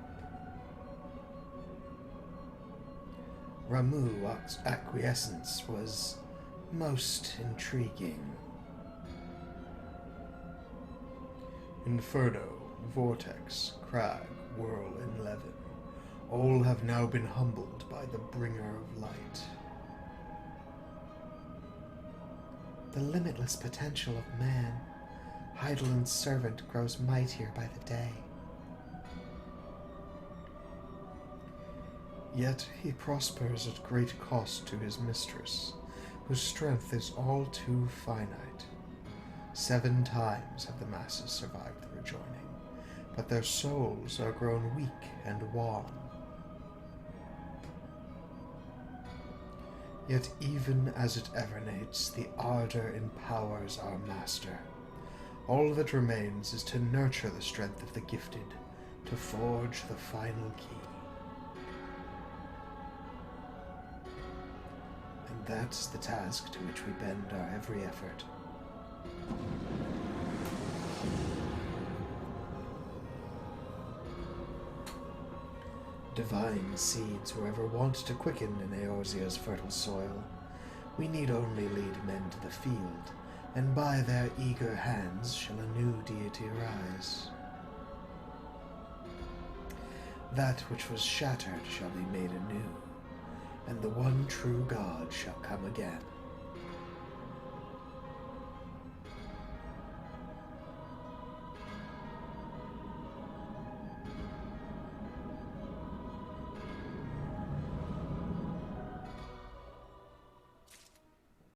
Ramuh's acquiescence was most intriguing. Inferno, Vortex, Crag, Whirl, and Levin, all have now been humbled by the Bringer of Light. The limitless potential of man, Heidelin's servant, grows mightier by the day. Yet he prospers at great cost to his mistress, whose strength is all too finite. 7 times have the masses survived the rejoining, but their souls are grown weak and wan. Yet even as it emanates, the ardor empowers our master. All that remains is to nurture the strength of the gifted, to forge the final key. And that's the task to which we bend our every effort. Divine seeds were ever wont to quicken in Eorzea's fertile soil. We need only lead men to the field, and by their eager hands shall a new deity arise. That which was shattered shall be made anew, and the one true God shall come again.